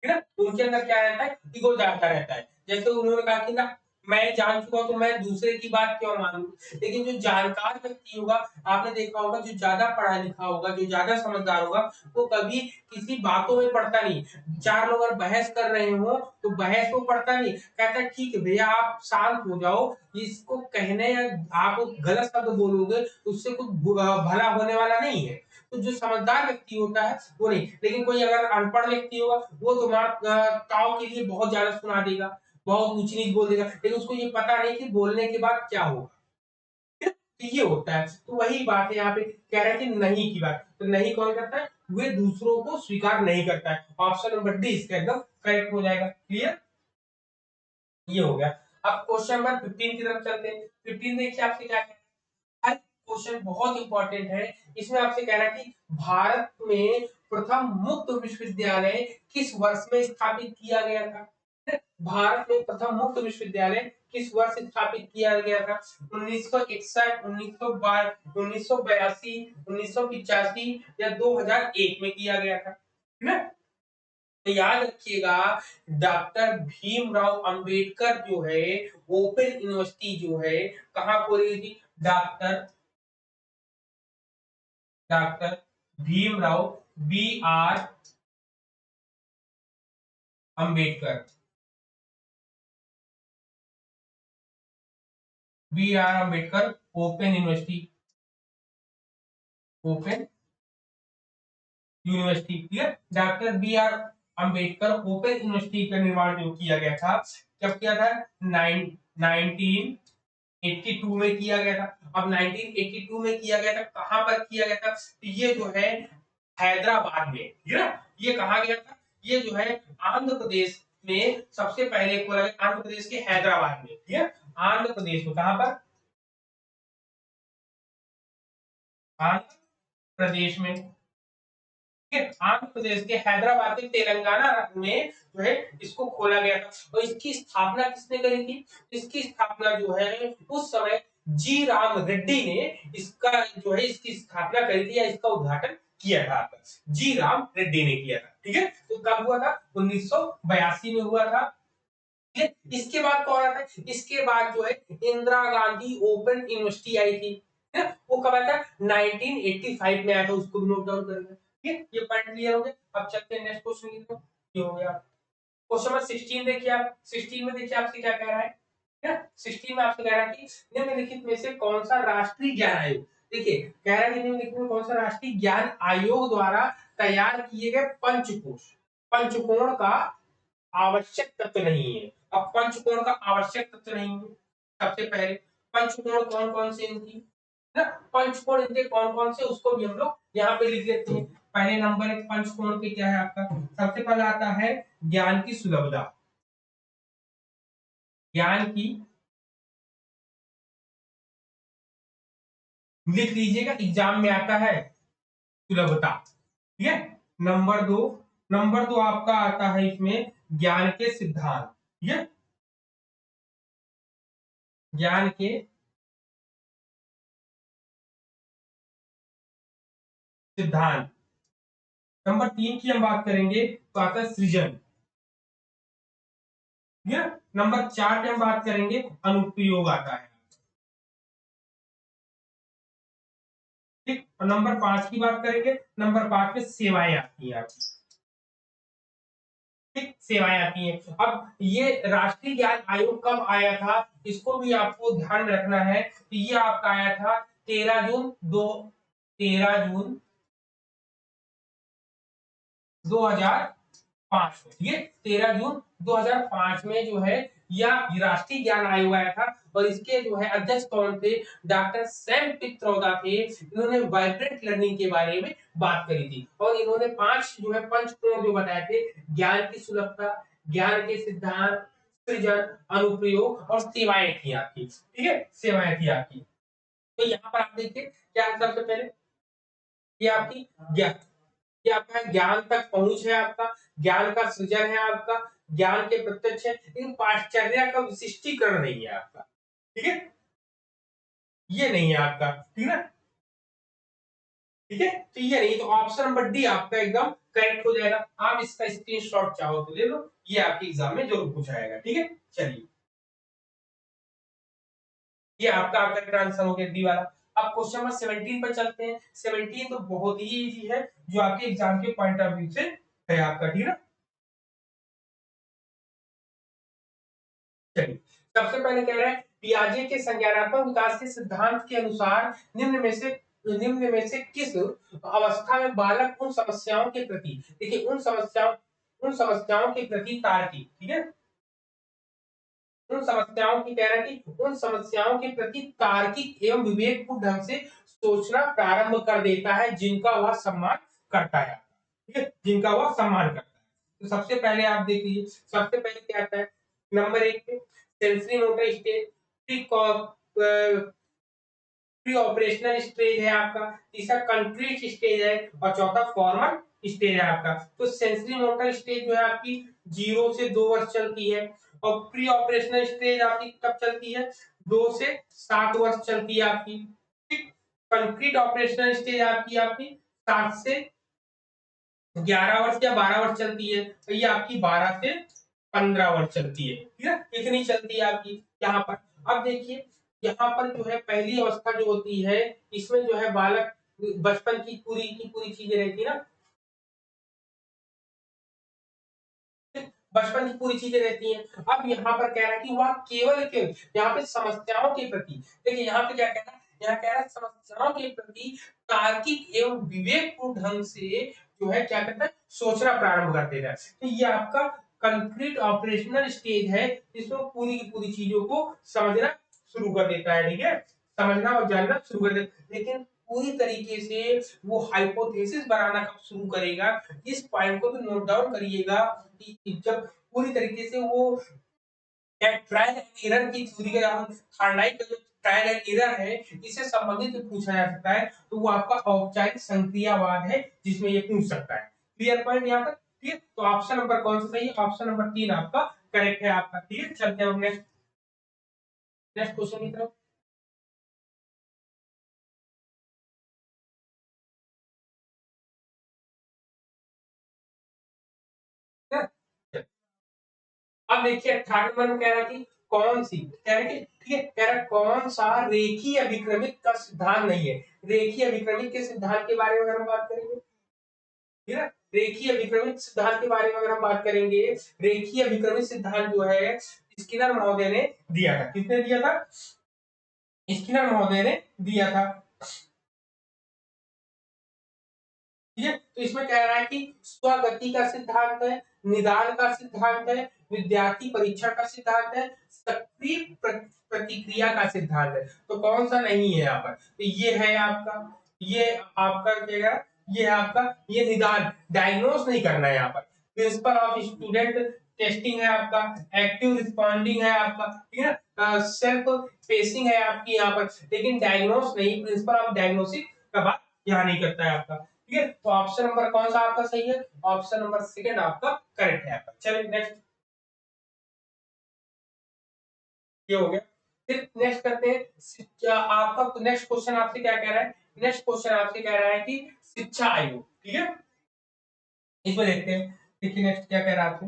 है ना, उनके अंदर क्या रहता है, ईगो ज्यादा रहता है। जैसे उन्होंने कहा कि ना मैं जान चुका हूं तो मैं दूसरे की बात क्यों मानूं, लेकिन जो जानकार व्यक्ति होगा, आपने देखा होगा जो ज्यादा पढ़ा लिखा होगा, जो ज्यादा समझदार होगा, वो कभी किसी बातों में पड़ता नहीं। चार लोग अगर बहस कर रहे हो तो बहस को पड़ता नहीं, कहता है ठीक है भैया आप शांत हो जाओ, इसको कहने या आप गलत शब्द बोलोगे तो उससे कुछ भला होने वाला नहीं है। तो जो समझदार व्यक्ति होता है वो नहीं, लेकिन कोई अगर अनपढ़ व्यक्ति होगा वो तुम्हारा ताव के लिए बहुत ज्यादा सुना देगा, बहुत ऊंची नीच बोल देगा, लेकिन उसको ये पता नहीं कि बोलने के बाद क्या होगा। तो ये होता है, तो वही बात है यहाँ पे कह रहा है कि नहीं की बात, तो नहीं कौन करता है, वे दूसरों को स्वीकार नहीं करता है। ऑप्शन नंबर डी इसका एकदम करेक्ट हो जाएगा। क्लियर, ये हो गया। अब क्वेश्चन नंबर 15 की तरफ चलते हैं। 15 देखिए आपसे क्या कह रहा है, क्वेश्चन बहुत इंपॉर्टेंट है। इसमें आपसे कह रहा है कि भारत में प्रथम मुक्त विश्वविद्यालय किस वर्ष में स्थापित किया गया था। भारत में प्रथम मुक्त विश्वविद्यालय किस वर्ष स्थापित किया गया था, 1961, 1962, 1982, 1985 या 2001 में किया गया था, है ना। तो याद रखिएगा, डॉक्टर भीमराव अंबेडकर जो है ओपन यूनिवर्सिटी जो है कहाँ खोली गई थी, doctor doctor Bhimrao Ambedkar B R Ambedkar open university, open university. Clear, doctor B R Ambedkar open university का निर्माण जो किया गया था, कब किया था, 1982 में किया गया था। अब 1982 में किया गया था, कहां पर किया गया था, तो ये जो है हैदराबाद में, ये कहा गया था, ये जो है आंध्र प्रदेश में सबसे पहले खोला गया, आंध्र प्रदेश के हैदराबाद में, ठीक है, आंध्र प्रदेश में, कहां पर, आंध्र प्रदेश में, आंध्र प्रदेश के हैदराबाद के तेलंगाना में जो है इसको खोला गया था। और इसकी स्थापना किसने करी थी, इसकी स्थापना जो है उस समय जी राम रेड्डी ने इसका जो है इसकी स्थापना करी थी या इसका उद्घाटन किया था, जी राम रेड्डी ने किया था। ठीक है, तो कब हुआ था, 1982 में हुआ था। इसके बाद कौन आता है, इसके बाद जो है Indira Gandhi open university I थी, है ना? वो कब आया था, 1985 में आया था, उसको भी नोट डाउन करेंगे। ठीक है, ये पॉइंट क्लियर हो गए। अब चलते हैं नेक्स्ट क्वेश्चन की तरफ। ये हो गया क्वेश्चन नंबर 16। देखिए आप 16 में देखिए आपसे क्या कह रहा है ना, 16 में आपसे कह रहा है कि निम्नलिखित में से कौन सा राष्ट्रीय ज्ञान आयोग, देखिए कह रहा है कि निम्नलिखित में कौन सा राष्ट्रीय ज्ञान आयोग द्वारा तैयार किए गए पंचकोश पंचकोण का आवश्यक तत्व नहीं है। अब पंचकोण का आवश्यक तत्व नहीं है, सबसे पहले पंचकोण कौन कौन से इनकी, ना पंचकोण इनके कौन कौन से, उसको भी हम लोग यहाँ पे लिख लेते हैं। पहले नंबर एक पंचकोण पे क्या है आपका, सबसे पहले आता है ज्ञान की सुलभता, ज्ञान की, लिख लीजिएगा एग्जाम में आता है सुलभता। ठीक है, नंबर दो, नंबर दो आपका आता है इसमें ज्ञान के सिद्धांत, ठीक है, ज्ञान के सिद्धांत। नंबर तीन की हम बात करेंगे तो आता है सृजन, ठीक है। नंबर चार पे हम बात करेंगे अनुप्रयोग आता है, ठीक। और नंबर पांच की बात करेंगे, नंबर पांच में सेवाएं आती हैं आपकी, ठीक, सेवाएं आती हैं। अब ये राष्ट्रीय ज्ञान आयोग कब आया था, इसको भी आपको ध्यान में रखना है। तो ये आपका आया था 13 जून 2005 में, ठीक है, 13 जून 2005 में जो है यह राष्ट्रीय ज्ञान आयोग आया था। और इसके जो है अध्यक्ष कौन थे, डॉक्टर सैम पित्रोदा थे। इन्होंने वाइब्रेंट लर्निंग के बारे में बात करी थी और इन्होंने पांच जो है पंचकोण जो बताए थे, ज्ञान की सुलभता, ज्ञान के सिद्धांत, सृजन, अनुप्रयोग और सेवाएं थी आपकी, ठीक है, सेवाएं थी आपकी। तो यहाँ पर आप देखिए क्या है, सबसे पहले ये आपकी ज्ञान, ये आपका ज्ञान तक पहुंच है, आपका ज्ञान का सृजन है, आपका ज्ञान के प्रत्यक्ष है, लेकिन पाश्चर्य का विशिष्टीकरण नहीं है आपका। ठीक है, ये नहीं है आपका। ठीक है, ठीक है, तो ये नहीं, तो ऑप्शन नंबर डी आपका एकदम करेक्ट हो जाएगा। आप इसका स्क्रीनशॉट चाहो तो ले लो, ये आपके एग्जाम में जरूर पूछा जाएगा। ठीक है, चलिए, ये आपका करेक्ट आंसर हो गया डी वाला। अब क्वेश्चन नंबर 17 पर चलते हैं। 17 तो बहुत ही इजी है, जो आपके एग्जाम के पॉइंट ऑफ व्यू से है आपका। ठीक है, चलिए, सबसे पहले कह रहा है पियाजे के संज्ञानात्मक विकास के सिद्धांत के अनुसार निम्न में से किस अवस्था में बालक उन समस्याओं के प्रति, देखिए उन समस्याओं के प्रति तार्किक, ठीक है, उन समस्याओं की कह रहा है कि उन समस्याओं के प्रति तार्किक एवं विवेकपूर्ण ढंग से सोचना प्रारंभ कर देता है जिनका वह सम्मान करता है। ठीक है, जिनका वह सम्मान करता है। तो सबसे पहले आप देख लीजिए, सबसे पहले क्या आता है नंबर 1 पे sensory motor stage, pre operational stage है आपका, तीसरा कंक्रीट स्टेज है और चौथा फॉर्मल स्टेज है आपका। तो सेंसरी मोटर स्टेज जो है आपकी 0 से 2 वर्ष चलती है, और प्री ऑपरेशनल स्टेज आपकी कब चलती है, 2 से 7 वर्ष चलती है आपकी। ठीक, कंक्रीट ऑपरेशनल स्टेज आपकी आपकी 7 से 11 वर्ष या 12 वर्ष चलती है, तो ये आपकी 12 से 15 वर्ष चलती है। ठीक है, इतनी चलती है आपकी यहाँ पर। अब देखिए, यहाँ पर जो है पहली अवस्था जो होती है, इसमें जो है बालक बचपन की पूरी चीजें रहती है ना, बचपन की पूरी चीजें रहती हैं। अब यहाँ पर कह रहा है कि वह केवल के यहाँ पे समस्याओं के प्रति, देखिए यहाँ पे क्या कह रहा है, यहाँ कह रहा है समस्याओं के प्रति तार्किक एवं विवेकपूर्ण ढंग से जो है क्या करता है, सोचना प्रारंभ कर देता है। तो ये आपका कंक्रीट ऑपरेशनल स्टेज है, जिसमें पूरी की पूरी चीजों को समझना शुरू कर देता है। ठीक है, समझना और जानना शुरू कर देता है, लेकिन पूरी तरीके से वो हाइपोथेसिस बनाना कब शुरू करेगा, इस पॉइंट को भी नोट डाउन करिएगा कि जब पूरी तरीके से वो ट्रायल एंड एरर की थ्योरी का थार्डनाइट का जो ट्रायल एंड एरर है, इससे संबंधित पूछा जा सकता है, तो वो आपका औपचारिक संक्रियावाद है, जिसमें ये पूछ सकता है। क्लियर पॉइंट यहाँ पर। ठीक है, तो ऑप्शन नंबर कौन सा सही है, ऑप्शन नंबर 3 आपका करेक्ट है आपका। ठीक है, चलते हैं नेक्स्ट नेक्स्ट क्वेश्चन की तरफ। अब देखिए 18 नंबर कह रहा है कि कौन सी, कह रहा है कि ठीक है, कह रहा है कौन सा रेखीय अभिक्रमिक का सिद्धांत नहीं है। रेखीय अभिक्रमिक के सिद्धांत के बारे में अगर हम बात करेंगे, ठीक है, रेखीय अभिक्रमिक सिद्धांत के बारे में अगर हम बात करेंगे, रेखीय अभिक्रमिक सिद्धांत जो है स्किनर महोदय ने दिया था। किसने दिया था, स्किनर महोदय ने दिया था। ठीक है, तो इसमें कह रहा है कि स्वगति का सिद्धांत है, निदान का सिद्धांत है, विद्यार्थी परीक्षण का सिद्धांत है, सक्रिय प्रतिक्रिया का सिद्धांत है। तो कौन सा नहीं है यहाँ पर, तो ये है आपका, ये आपका क्या है, ये है आपका, ये निदान, डायग्नोस नहीं करना है यहाँ पर। प्रिंसिपल ऑफ स्टूडेंट टेस्टिंग है आपका, एक्टिव रिस्पॉन्डिंग है आपका, ठीक है, सेल्फ पेसिंग है आपकी यहाँ पर, लेकिन डायग्नोस नहीं, प्रिंसिपल ऑफ डायग्नोसिस का बात यहाँ नहीं करता है आपका। ठीक है, तो ऑप्शन नंबर कौन सा आपका सही है, ऑप्शन नंबर सेकंड आपका करेक्ट है आपका। चलिए नेक्स्ट, ये हो गया। फिर नेक्स्ट करते हैं आपका नेक्स्ट क्वेश्चन आपसे क्या कह रहा है, नेक्स्ट क्वेश्चन आपसे कह रहा है कि शिक्षा आयोग, ठीक है, इसमें देखते हैं। देखिए नेक्स्ट क्या कह रहा है आपको,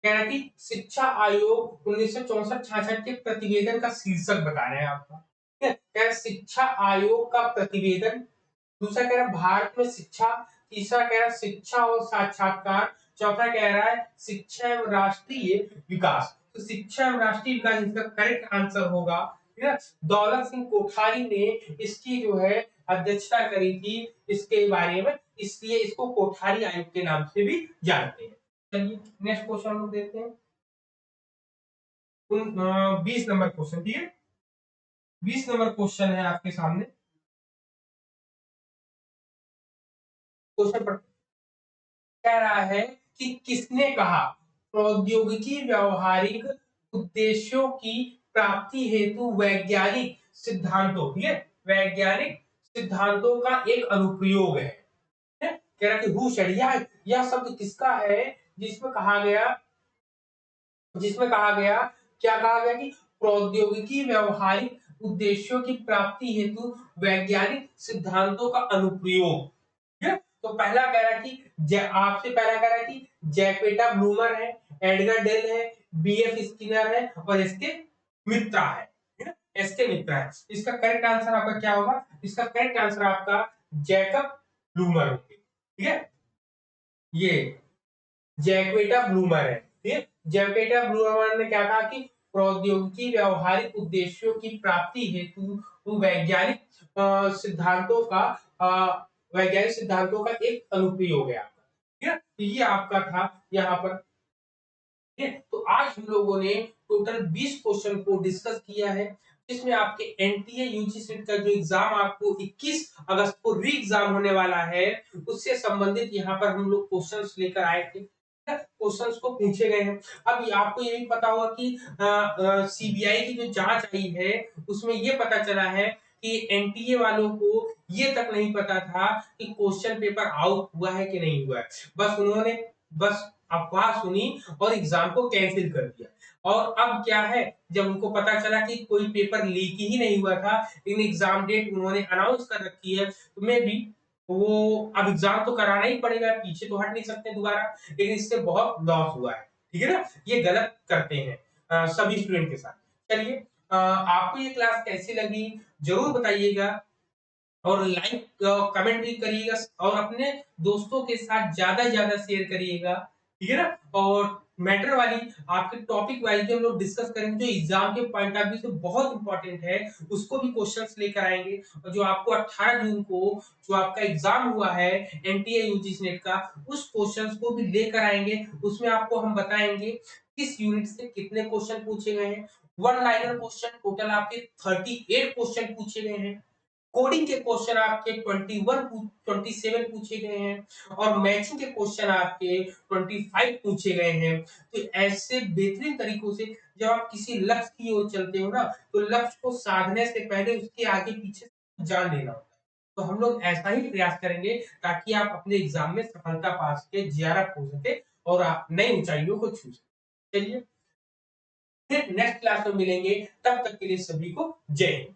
कह रहा है कि शिक्षा आयोग 1964-66 के प्रतिवेदन का शीर्षक बता रहे हैं आपका। ठीक है, कह रहा है शिक्षा आयोग का प्रतिवेदन, दूसरा कह रहा है भारत में शिक्षा, तीसरा कह रहा है शिक्षा और साक्षात्कार, चौथा कह रहा है शिक्षा एवं राष्ट्रीय विकास। तो शिक्षा एवं राष्ट्रीय विकास इसका करेक्ट आंसर होगा। ठीक है, दौलत सिंह कोठारी ने इसकी जो है अध्यक्षता करी थी इसके बारे में, इसलिए इसको कोठारी आयोग के नाम से भी जानते हैं। चलिए नेक्स्ट क्वेश्चन हम लोग देखते हैं। 20 नंबर क्वेश्चन, ठीक है, 20 नंबर क्वेश्चन है आपके सामने। क्वेश्चन पर कह रहा है कि किसने कहा प्रौद्योगिकी व्यावहारिक उद्देश्यों की प्राप्ति हेतु वैज्ञानिक सिद्धांतों, ठीक है, वैज्ञानिक सिद्धांतों का एक अनुप्रयोग है। कह रहा कि हु सेड, यह शब्द किसका है जिसमें कहा गया क्या कहा गया कि प्रौद्योगिकी व्यवहारिक उद्देश्यों की प्राप्ति हेतु वैज्ञानिक सिद्धांतों का अनुप्रयोग। ठीक है, तो पहला कह रहा है कि आपसे पहला कह रहा है कि जैक्वेटा ब्लूमर है, एडगर डेल है, बीएफ स्किनर है और इसके मित्रा है। ठीक है, इसके मित्रा है। इसका करेक्ट आंसर आपका क्या होगा? इसका करेक्ट आंसर आपका जैकब ब्लूमर होगा। ठीक है, ये जैक्वेटा ब्लूमर है। ठीक है, जैक्वेटा ब्लूमर ने क्या कहा कि प्रौद्योगिकी व्यवहारिक उद्देश्यों की प्राप्ति हेतु सिद्धांतों का वैज्ञानिक सिद्धांतों का एक अनुप्रयोग है आपका। ठीक है, तो ये आपका था यहाँ पर। ठीक है, तो आज हम लोगों ने टोटल 20 क्वेश्चन को डिस्कस किया है, जिसमें आपके एनटीए यूजी सेट का जो एग्जाम आपको 21 अगस्त को री एग्जाम होने वाला है, उससे संबंधित यहाँ पर हम लोग क्वेश्चंस लेकर आए थे। क्वेश्चंस को पूछे गए हैं। अब आपको ये भी पता होगा कि सीबीआई की जो जांच आई है, उसमें ये पता चला है कि एनटीए वालों को ये तक नहीं पता था कि क्वेश्चन पेपर आउट हुआ है कि नहीं हुआ है। बस उन्होंने अफवाह सुनी और एग्जाम को कैंसिल कर दिया। और अब क्या है, जब उनको पता चला कि कोई पेपर लीक ही नहीं हुआ था, लेकिन एग्जाम डेट उन्होंने अनाउंस कर रखी है, तो मैं भी वो अब एग्जाम तो कराना ही पड़ेगा, पीछे तो हट नहीं सकते दोबारा, लेकिन इससे बहुत लॉस हुआ है। ठीक है ना, ये गलत करते हैं सभी स्टूडेंट के साथ। चलिए, आपको ये क्लास कैसी लगी जरूर बताइएगा, और लाइक कमेंट भी करिएगा, और अपने दोस्तों के साथ ज्यादा ज्यादा शेयर करिएगा। ठीक है ना, और मैटर वाली आपके टॉपिक वाइज जो हम लोग डिस्कस करेंगे, जो एग्जाम के पॉइंट ऑफ व्यू से बहुत इंपॉर्टेंट है, उसको भी क्वेश्चंस लेकर आएंगे। और जो आपको 18 जून को जो आपका एग्जाम हुआ है एनटीए यूजीसी नेट का, उस क्वेश्चंस को भी लेकर आएंगे। उसमें आपको हम बताएंगे किस यूनिट से कितने क्वेश्चन पूछे गए हैं। वन लाइनर क्वेश्चन टोटल आपके 38 क्वेश्चन पूछे गए हैं। कोडिंग के क्वेश्चन आपके 27 पूछे गए हैं, और मैचिंग के क्वेश्चन आपके 25 पूछे गए हैं। तो ऐसे बेहतरीन तरीकों से जब आप किसी लक्ष्य की ओर चलते हो ना, तो लक्ष्य को साधने से पहले उसके आगे पीछे जान लेना होता है। तो हम लोग ऐसा ही प्रयास करेंगे ताकि आप अपने एग्जाम में सफलता पा सके, जियारत हो सके, और आप नई ऊंचाइयों को छू सके। चलिए, फिर नेक्स्ट क्लास में मिलेंगे, तब तक के लिए सभी को जय हिंद।